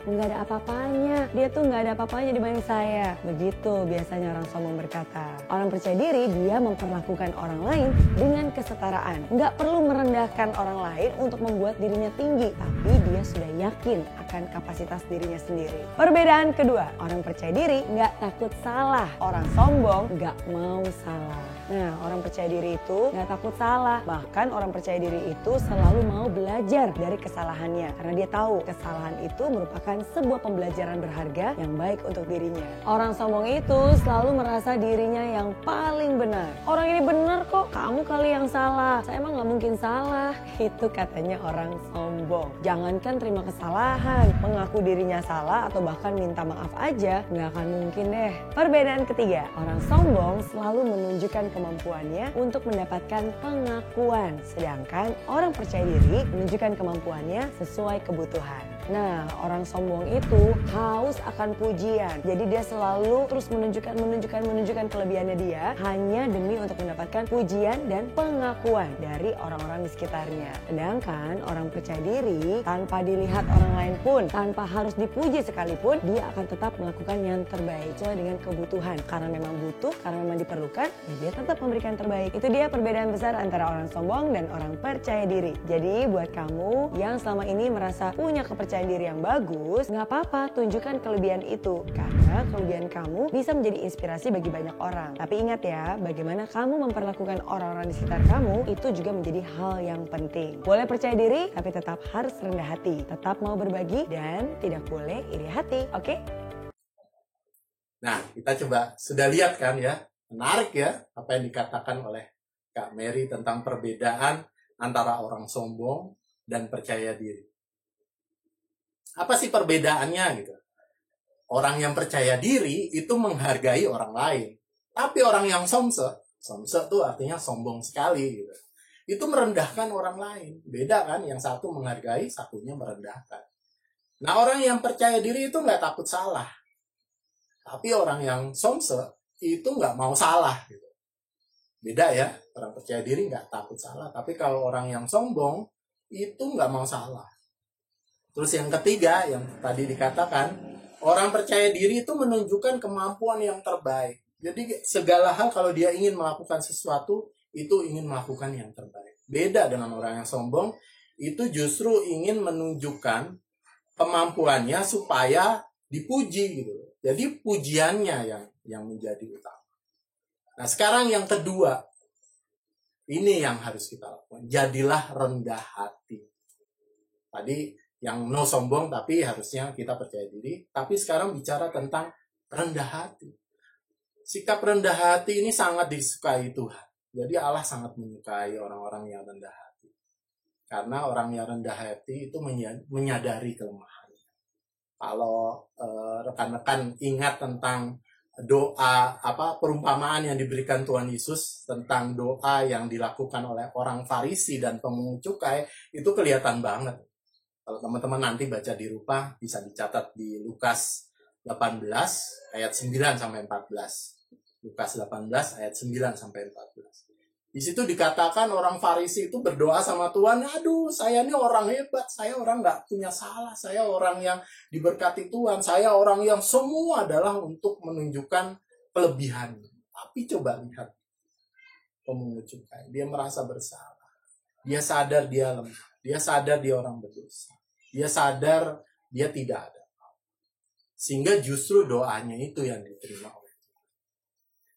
nggak ada apa-apanya. Dia tuh nggak ada apa-apanya dibanding saya. Begitu biasanya orang sombong berkata. Orang percaya diri, dia memperlakukan orang lain dengan kesetaraan. Nggak perlu merendahkan orang lain untuk membuat dirinya tinggi, tapi dia sudah yakin akan kapasitas dirinya sendiri. Perbedaan kedua, orang percaya diri nggak takut salah. Orang sombong nggak mau salah. Nah, orang percaya diri itu nggak takut salah. Bahkan orang percaya diri itu selalu mau belajar dari kesalahannya. Karena dia tahu kesalahan itu merupakan sebuah pembelajaran berharga yang baik untuk dirinya. Orang sombong itu selalu merasa dirinya yang paling benar. Orang ini benar kok, kamu kali yang salah. Saya emang nggak mungkin salah. Itu katanya orang sombong. Jangankan terima kesalahan, mengaku dirinya salah atau bahkan minta maaf aja, nggak akan mungkin deh. Perbedaan ketiga, orang sombong selalu menunjukkan kemampuannya untuk mendapatkan pengakuan. Sedangkan orang percaya diri menunjukkan kemampuannya sesuai kebutuhan. Nah, orang sombong itu haus akan pujian. Jadi dia selalu terus menunjukkan kelebihannya dia hanya demi untuk mendapatkan pujian dan pengakuan dari orang-orang di sekitarnya. Sedangkan orang percaya diri tanpa dilihat orang lain pun, tanpa harus dipuji sekalipun, dia akan tetap melakukan yang terbaik sesuai dengan kebutuhan. Karena memang butuh, karena memang diperlukan, ya dia tetap memberikan terbaik. Itu dia perbedaan besar antara orang sombong dan orang percaya diri. Jadi buat kamu yang selama ini merasa punya kepercayaan diri yang bagus, nggak apa-apa, tunjukkan kelebihan itu. Karena kelebihan kamu bisa menjadi inspirasi bagi banyak orang. Tapi ingat ya, bagaimana kamu memperlakukan orang-orang di sekitar kamu, itu juga menjadi hal yang penting. Boleh percaya diri, tapi tetap harus rendah hati. Tetap mau berbagi dan tidak boleh iri hati, oke? Nah, kita coba sudah lihat kan ya, menarik ya apa yang dikatakan oleh Kak Mary tentang perbedaan antara orang sombong dan percaya diri. Apa sih perbedaannya gitu? Orang yang percaya diri itu menghargai orang lain. Tapi orang yang somse itu artinya sombong sekali gitu. Itu merendahkan orang lain. Beda kan, yang satu menghargai, satunya merendahkan. Nah, orang yang percaya diri itu nggak takut salah. Tapi orang yang somse itu nggak mau salah gitu. Beda ya, orang percaya diri nggak takut salah. Tapi kalau orang yang sombong itu nggak mau salah. Terus yang ketiga, yang tadi dikatakan, orang percaya diri itu menunjukkan kemampuan yang terbaik. Jadi segala hal kalau dia ingin melakukan sesuatu, itu ingin melakukan yang terbaik. Beda dengan orang yang sombong, itu justru ingin menunjukkan kemampuannya supaya dipuji gitu. Jadi pujiannya yang menjadi utama. Nah, sekarang yang kedua, ini yang harus kita lakukan. Jadilah rendah hati. Tadi yang no sombong, tapi harusnya kita percaya diri. Tapi sekarang bicara tentang rendah hati. Sikap rendah hati ini sangat disukai Tuhan. Jadi Allah sangat menyukai orang-orang yang rendah hati. Karena orang yang rendah hati itu menyadari kelemahannya. Kalau rekan-rekan ingat tentang doa, perumpamaan yang diberikan Tuhan Yesus tentang doa yang dilakukan oleh orang Farisi dan pemungut cukai, itu kelihatan banget. Kalau teman-teman nanti baca di rumah, bisa dicatat di Lukas 18 ayat 9 sampai 14. Lukas 18 ayat 9 sampai 14. Di situ dikatakan orang Farisi itu berdoa sama Tuhan, aduh saya ini orang hebat, saya orang nggak punya salah, saya orang yang diberkati Tuhan, saya orang yang semua adalah untuk menunjukkan kelebihan. Tapi coba lihat pemungut cukai, dia merasa bersalah, dia sadar dia lemah, dia sadar dia orang berdosa. Dia sadar dia tidak ada. Sehingga justru doanya itu yang diterima oleh Tuhan.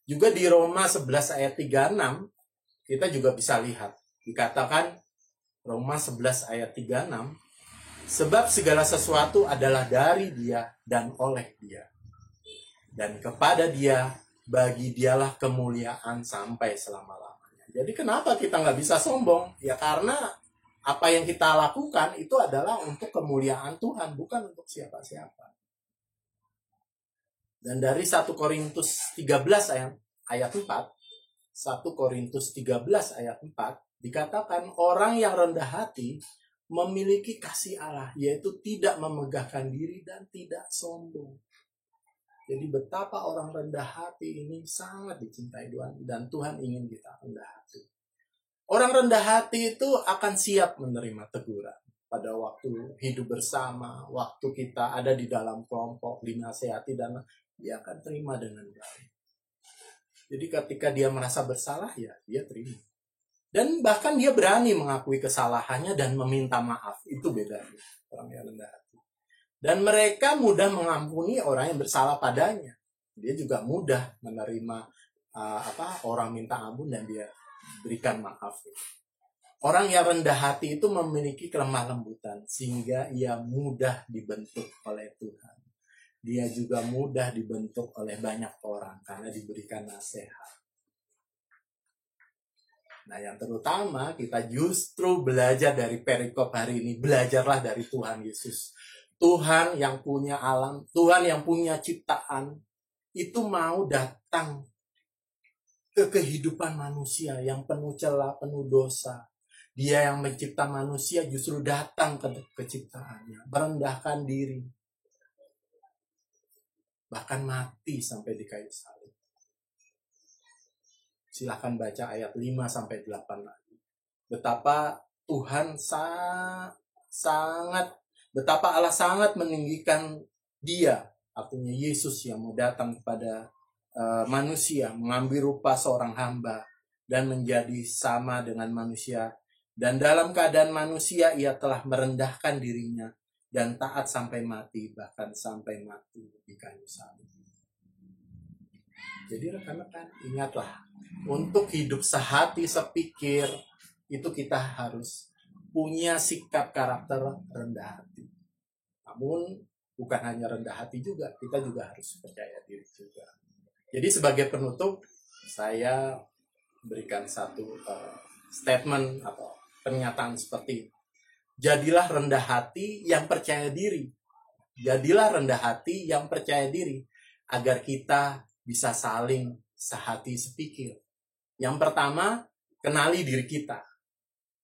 Juga di Roma 11 ayat 36, kita juga bisa lihat. Dikatakan Roma 11 ayat 36, sebab segala sesuatu adalah dari Dia dan oleh Dia. Dan kepada Dia bagi dialah kemuliaan sampai selama-lamanya. Jadi kenapa kita nggak bisa sombong? Ya karena apa yang kita lakukan itu adalah untuk kemuliaan Tuhan, bukan untuk siapa-siapa. Dan dari 1 Korintus 13 ayat 4, 1 Korintus 13 ayat 4, dikatakan orang yang rendah hati memiliki kasih Allah, yaitu tidak memegahkan diri dan tidak sombong. Jadi betapa orang rendah hati ini sangat dicintai Tuhan, dan Tuhan ingin kita rendah hati. Orang rendah hati itu akan siap menerima teguran pada waktu hidup bersama, waktu kita ada di dalam kelompok, dinasehati, dan dia akan terima dengan baik. Jadi ketika dia merasa bersalah, ya dia terima. Dan bahkan dia berani mengakui kesalahannya dan meminta maaf. Itu bedanya orang yang rendah hati. Dan mereka mudah mengampuni orang yang bersalah padanya. Dia juga mudah menerima orang minta ampun dan dia berikan maaf. Orang yang rendah hati itu memiliki kelemah lembutan sehingga ia mudah dibentuk oleh Tuhan. Dia juga mudah dibentuk oleh banyak orang karena diberikan nasihat. Nah, yang terutama kita justru belajar dari perikop hari ini. Belajarlah dari Tuhan Yesus. Tuhan yang punya alam, Tuhan yang punya ciptaan, itu mau datang ke kehidupan manusia yang penuh celah, penuh dosa. Dia yang mencipta manusia justru datang ke ciptaannya, merendahkan diri. Bahkan mati sampai di kayu salib. Silahkan baca ayat 5-8 lagi. Betapa Tuhan betapa Allah sangat meninggikan dia, artinya Yesus yang mau datang kepada manusia, mengambil rupa seorang hamba dan menjadi sama dengan manusia. Dan dalam keadaan manusia ia telah merendahkan dirinya dan taat sampai mati, bahkan sampai mati di kayu salib. Jadi rekan-rekan, ingatlah, untuk hidup sehati sepikir itu kita harus punya sikap karakter rendah hati. Namun bukan hanya rendah hati juga, kita juga harus percaya diri juga. Jadi sebagai penutup, saya berikan satu statement atau pernyataan seperti ini. Jadilah rendah hati yang percaya diri. Jadilah rendah hati yang percaya diri agar kita bisa saling sehati sepikir. Yang pertama, kenali diri kita.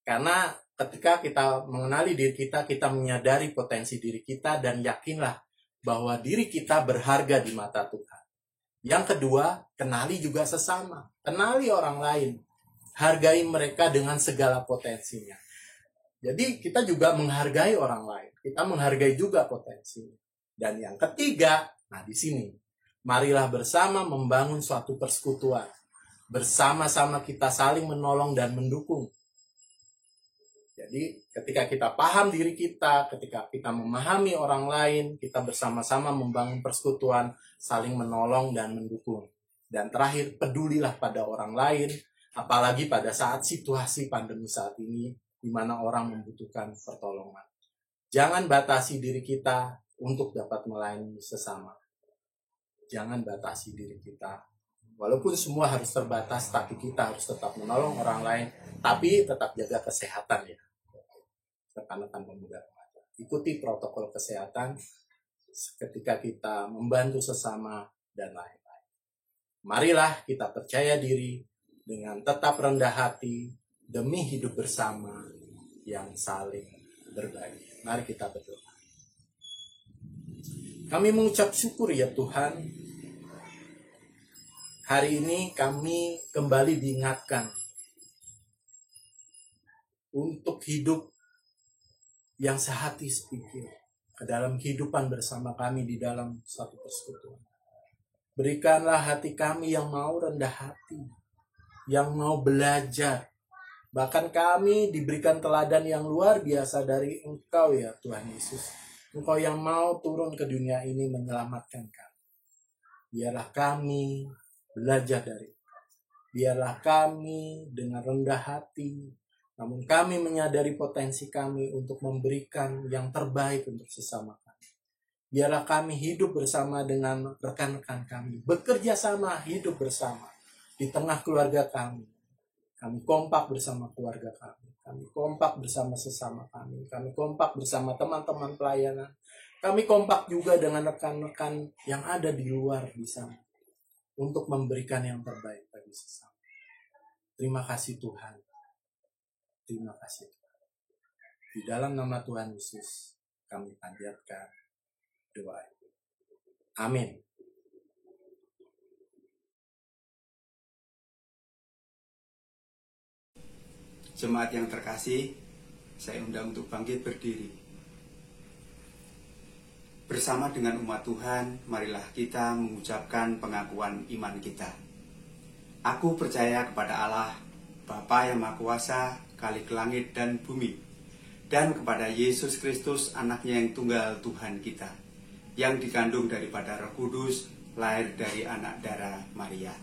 Karena ketika kita mengenali diri kita, kita menyadari potensi diri kita dan yakinlah bahwa diri kita berharga di mata Tuhan. Yang kedua, kenali juga sesama. Kenali orang lain. Hargai mereka dengan segala potensinya. Jadi kita juga menghargai orang lain. Kita menghargai juga potensinya. Dan yang ketiga, nah di sini, marilah bersama membangun suatu persekutuan. Bersama-sama kita saling menolong dan mendukung. Jadi ketika kita paham diri kita, ketika kita memahami orang lain, kita bersama-sama membangun persekutuan, saling menolong dan mendukung. Dan terakhir, pedulilah pada orang lain, apalagi pada saat situasi pandemi saat ini, di mana orang membutuhkan pertolongan. Jangan batasi diri kita untuk dapat melayani sesama. Jangan batasi diri kita. Walaupun semua harus terbatas, tapi kita harus tetap menolong orang lain, tapi tetap jaga kesehatan ya. Rekan-rekan pemuda remaja. Ikuti protokol kesehatan ketika kita membantu sesama dan lain-lain. Marilah kita percaya diri dengan tetap rendah hati demi hidup bersama yang saling berbagi. Mari kita berdoa. Kami mengucap syukur ya Tuhan. Hari ini kami kembali diingatkan untuk hidup yang sehati sepikir ke dalam kehidupan bersama kami di dalam suatu persekutuan. Berikanlah hati kami yang mau rendah hati, yang mau belajar. Bahkan kami diberikan teladan yang luar biasa dari Engkau ya Tuhan Yesus. Engkau yang mau turun ke dunia ini menyelamatkan kami. Biarlah kami belajar dari Engkau. Biarlah kami dengan rendah hati, namun kami menyadari potensi kami untuk memberikan yang terbaik untuk sesama kami. Biarlah kami hidup bersama dengan rekan-rekan kami. Bekerja sama, hidup bersama. Di tengah keluarga kami. Kami kompak bersama keluarga kami. Kami kompak bersama sesama kami. Kami kompak bersama teman-teman pelayanan. Kami kompak juga dengan rekan-rekan yang ada di luar di sana. Untuk memberikan yang terbaik bagi sesama. Terima kasih Tuhan. Terima kasih Tuhan. Di dalam nama Tuhan Yesus, kami panjatkan doa. Amin. Jemaat yang terkasih, saya undang untuk bangkit berdiri. Bersama dengan umat Tuhan, marilah kita mengucapkan pengakuan iman kita. Aku percaya kepada Allah, Bapa yang Maha Kuasa, Khalik langit dan bumi, dan kepada Yesus Kristus, anaknya yang tunggal Tuhan kita, yang dikandung daripada Roh Kudus, lahir dari anak darah Maria,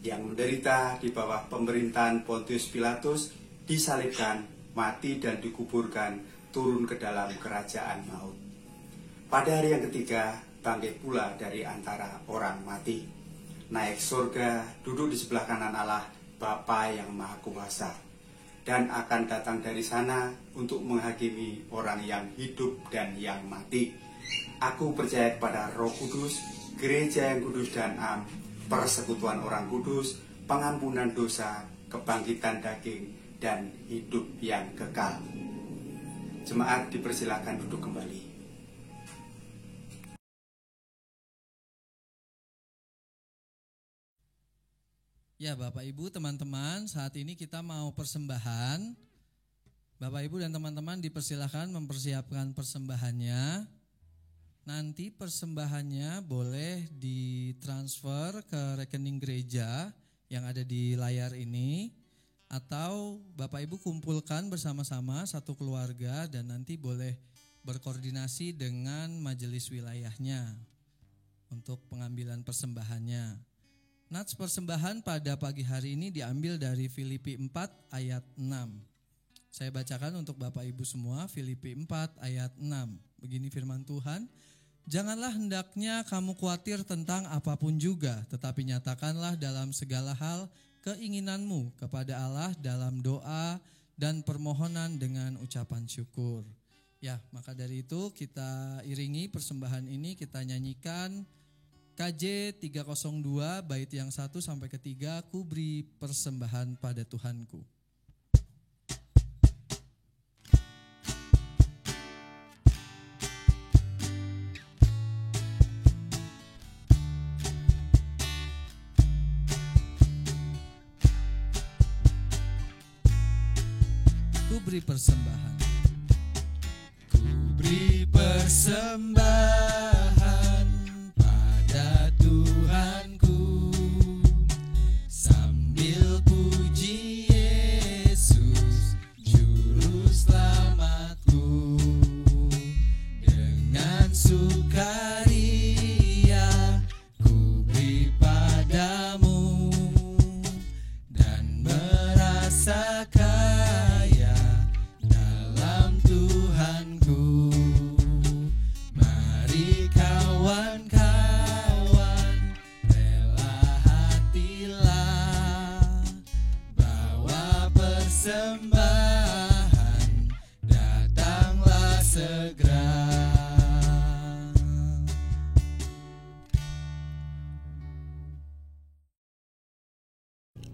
yang menderita di bawah pemerintahan Pontius Pilatus, disalibkan, mati dan dikuburkan, turun ke dalam kerajaan maut. Pada hari yang ketiga, bangkit pula dari antara orang mati, naik surga, duduk di sebelah kanan Allah, Bapa yang Maha Kuasa, dan akan datang dari sana untuk menghakimi orang yang hidup dan yang mati. Aku percaya kepada Roh Kudus, gereja yang kudus dan am, persekutuan orang kudus, pengampunan dosa, kebangkitan daging, dan hidup yang kekal. Jemaat dipersilakan duduk kembali. Ya Bapak Ibu, teman-teman, saat ini kita mau persembahan. Bapak Ibu dan teman-teman dipersilakan mempersiapkan persembahannya. Nanti persembahannya boleh ditransfer ke rekening gereja yang ada di layar ini. Atau Bapak Ibu kumpulkan bersama-sama satu keluarga dan nanti boleh berkoordinasi dengan majelis wilayahnya untuk pengambilan persembahannya. Nats persembahan pada pagi hari ini diambil dari Filipi 4 ayat 6. Saya bacakan untuk Bapak Ibu semua, Filipi 4 ayat 6. Begini firman Tuhan, janganlah hendaknya kamu khawatir tentang apapun juga, tetapi nyatakanlah dalam segala hal keinginanmu kepada Allah dalam doa dan permohonan dengan ucapan syukur. Ya, maka dari itu kita iringi persembahan ini, kita nyanyikan KJ 302 bait yang 1 sampai ke 3, ku beri persembahan pada Tuhanku. Ku beri persembahan. Ku beri persembahan pada Tuhanku, sambil puji Yesus juru selamatku, dengan sukaria ku beri padamu dan merasa kaya dalam Tuhanku. Mari kawan-kawan, rela hatilah, bawa persembahan, datanglah segera.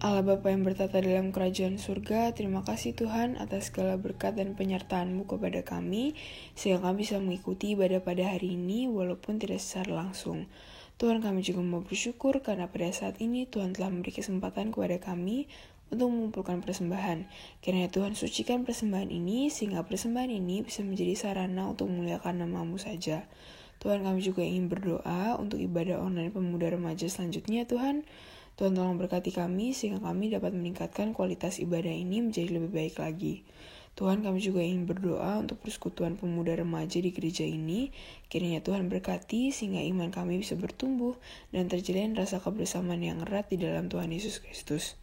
Allah Bapa yang bertata dalam kerajaan surga, terima kasih Tuhan atas segala berkat dan penyertaan-Mu kepada kami, sehingga kami bisa mengikuti ibadah pada hari ini walaupun tidak secara langsung. Tuhan, kami juga mau bersyukur karena pada saat ini Tuhan telah memberi kesempatan kepada kami untuk mengumpulkan persembahan. Kiranya Tuhan sucikan persembahan ini, sehingga persembahan ini bisa menjadi sarana untuk memuliakan nama-Mu saja. Tuhan, kami juga ingin berdoa untuk ibadah online pemuda remaja selanjutnya Tuhan. Tuhan tolong berkati kami sehingga kami dapat meningkatkan kualitas ibadah ini menjadi lebih baik lagi. Tuhan, kami juga ingin berdoa untuk persekutuan pemuda remaja di gereja ini. Kiranya Tuhan berkati sehingga iman kami bisa bertumbuh dan terjalin rasa kebersamaan yang erat di dalam Tuhan Yesus Kristus.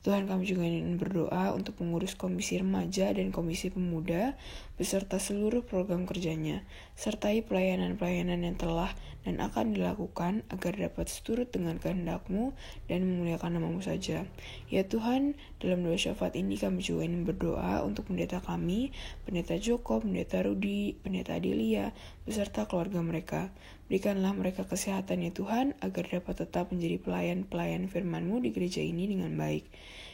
Tuhan, kami juga ingin berdoa untuk pengurus Komisi Remaja dan Komisi Pemuda beserta seluruh program kerjanya, sertai pelayanan-pelayanan yang telah dan akan dilakukan agar dapat seturut dengan kehendak-Mu dan memuliakan nama-Mu saja. Ya Tuhan, dalam doa syafaat ini kami juga ingin berdoa untuk pendeta kami, Pendeta Joko, Pendeta Rudi, Pendeta Adelia, beserta keluarga mereka. Berikanlah mereka kesehatan ya Tuhan, agar dapat tetap menjadi pelayan-pelayan firman-Mu di gereja ini dengan baik.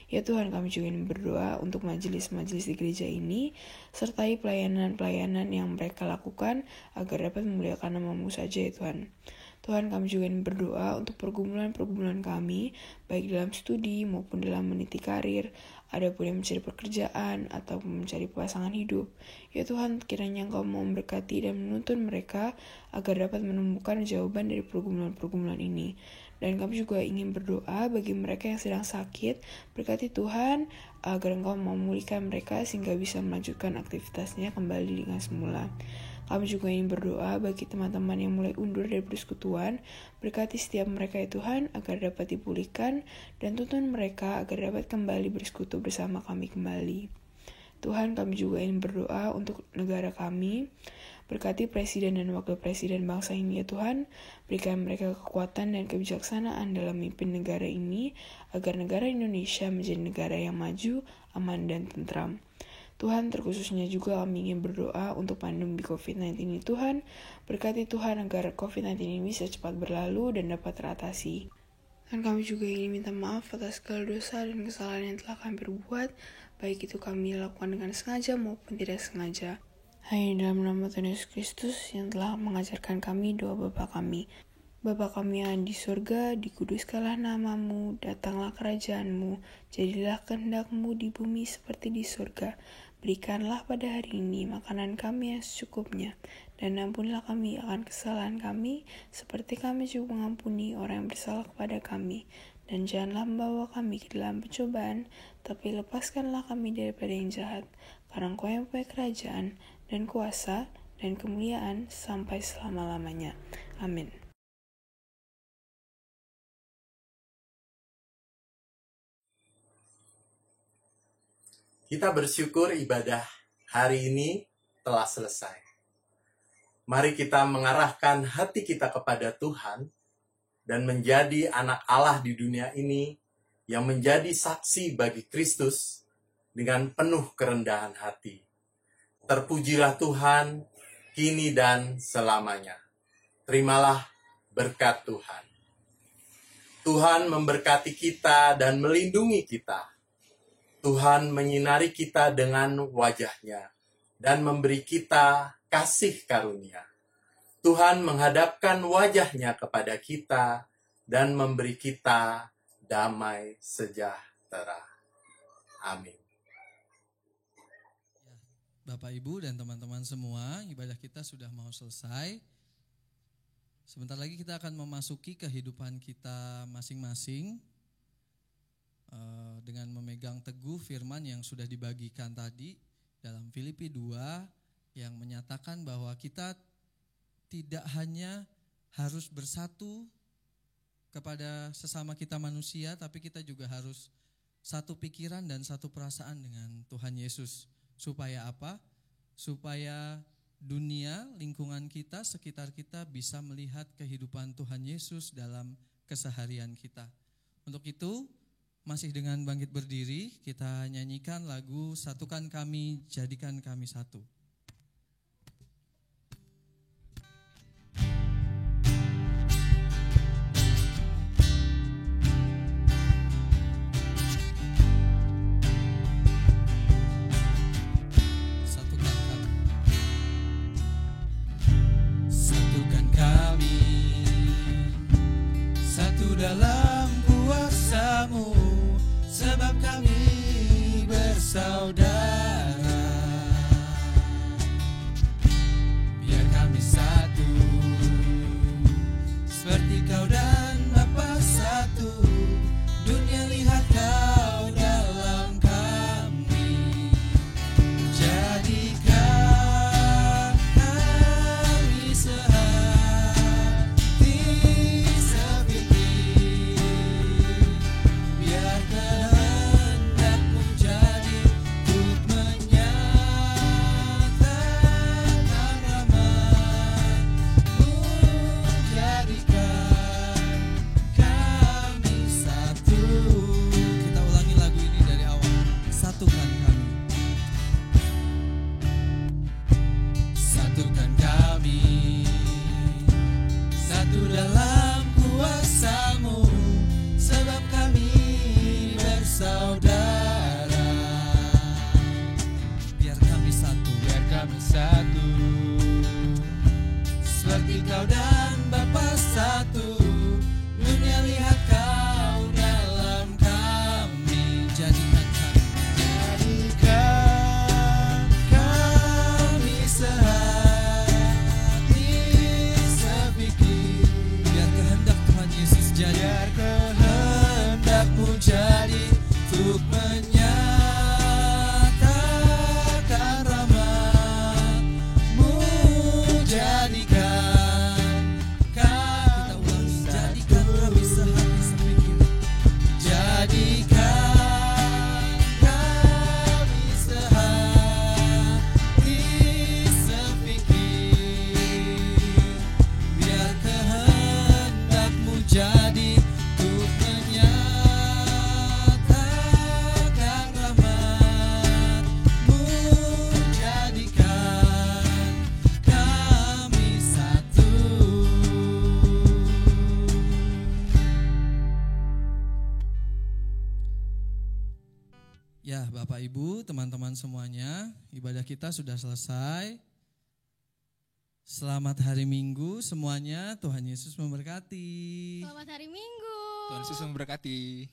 Ya Tuhan, kami juga ingin berdoa untuk majelis-majelis di gereja ini, sertai pelayanan-pelayanan yang mereka lakukan agar dapat memuliakan nama-Mu saja ya Tuhan. Tuhan, kami juga ingin berdoa untuk pergumulan-pergumulan kami, baik dalam studi maupun dalam meniti karir, ada pun yang mencari pekerjaan ataupun mencari pasangan hidup. Ya Tuhan, kiranya Engkau mau memberkati dan menuntun mereka agar dapat menemukan jawaban dari pergumulan-pergumulan ini. Dan kami juga ingin berdoa bagi mereka yang sedang sakit, berkati Tuhan agar Engkau memulihkan mereka sehingga bisa melanjutkan aktivitasnya kembali dengan semula. Kami juga ingin berdoa bagi teman-teman yang mulai undur dari persekutuan, berkati setiap mereka ya Tuhan agar dapat dipulihkan dan tuntun mereka agar dapat kembali bersekutu bersama kami kembali. Tuhan, kami juga ingin berdoa untuk negara kami, berkati Presiden dan Wakil Presiden bangsa ini ya Tuhan, berikan mereka kekuatan dan kebijaksanaan dalam memimpin negara ini, agar negara Indonesia menjadi negara yang maju, aman dan tentram. Tuhan, terkhususnya juga kami ingin berdoa untuk pandemi COVID-19 ini Tuhan, berkati Tuhan agar COVID-19 ini bisa cepat berlalu dan dapat teratasi. Dan kami juga ingin minta maaf atas segala dosa dan kesalahan yang telah kami perbuat, baik itu kami lakukan dengan sengaja maupun tidak sengaja. Hanya dalam nama Tuhan Yesus Kristus yang telah mengajarkan kami doa Bapa kami. Bapa kami yang di surga, dikuduskanlah nama-Mu, datanglah kerajaan-Mu, jadilah kehendak-Mu di bumi seperti di surga. Berikanlah pada hari ini makanan kami yang secukupnya, dan ampunilah kami akan kesalahan kami, seperti kami juga mengampuni orang yang bersalah kepada kami. Dan janganlah membawa kami ke dalam pencobaan, tapi lepaskanlah kami daripada yang jahat, karena Engkau yang punya kerajaan, dan kuasa, dan kemuliaan sampai selama-lamanya. Amin. Kita bersyukur ibadah hari ini telah selesai. Mari kita mengarahkan hati kita kepada Tuhan dan menjadi anak Allah di dunia ini yang menjadi saksi bagi Kristus dengan penuh kerendahan hati. Terpujilah Tuhan kini dan selamanya. Terimalah berkat Tuhan. Tuhan memberkati kita dan melindungi kita. Tuhan menyinari kita dengan wajah-Nya dan memberi kita kasih karunia. Tuhan menghadapkan wajah-Nya kepada kita dan memberi kita damai sejahtera. Amin. Bapak, Ibu, dan teman-teman semua, ibadah kita sudah mau selesai. Sebentar lagi kita akan memasuki kehidupan kita masing-masing dengan memegang teguh firman yang sudah dibagikan tadi dalam Filipi 2 yang menyatakan bahwa kita tidak hanya harus bersatu kepada sesama kita manusia, tapi kita juga harus satu pikiran dan satu perasaan dengan Tuhan Yesus. Supaya apa? Supaya dunia, lingkungan kita, sekitar kita bisa melihat kehidupan Tuhan Yesus dalam keseharian kita. Untuk itu, masih dengan bangkit berdiri, kita nyanyikan lagu Satukan Kami, Jadikan Kami Satu. Satukan kami, satu dalam kuasa-Mu, sebab kami bersaudara. Biar kami satu, seperti Kau dan Bapa satu. Dunia lihat Kau dalam kami. Jadikan kami sehati, sepikir, kami satu. Seperti kau dan Bapa satu, dunia lihat kau dalam kami. Jadikan kami sehati sepikir. Biar kehendak Tuhan Yesus jadi, biar kehendakmu jadi, untuk menyatakan rahmat-Mu. Jadikan kita ulangi, jadikan kami sehati sepikir. Jadikan kami sehati sepikir. Biar kehendak-Mu jadi, untuk menyatakan rahmat-Mu. Jadikan kami satu. Ya, Bapak Ibu, teman-teman semuanya, ibadah kita sudah selesai. Selamat hari Minggu semuanya, Tuhan Yesus memberkati. Selamat hari Minggu. Tuhan Yesus memberkati.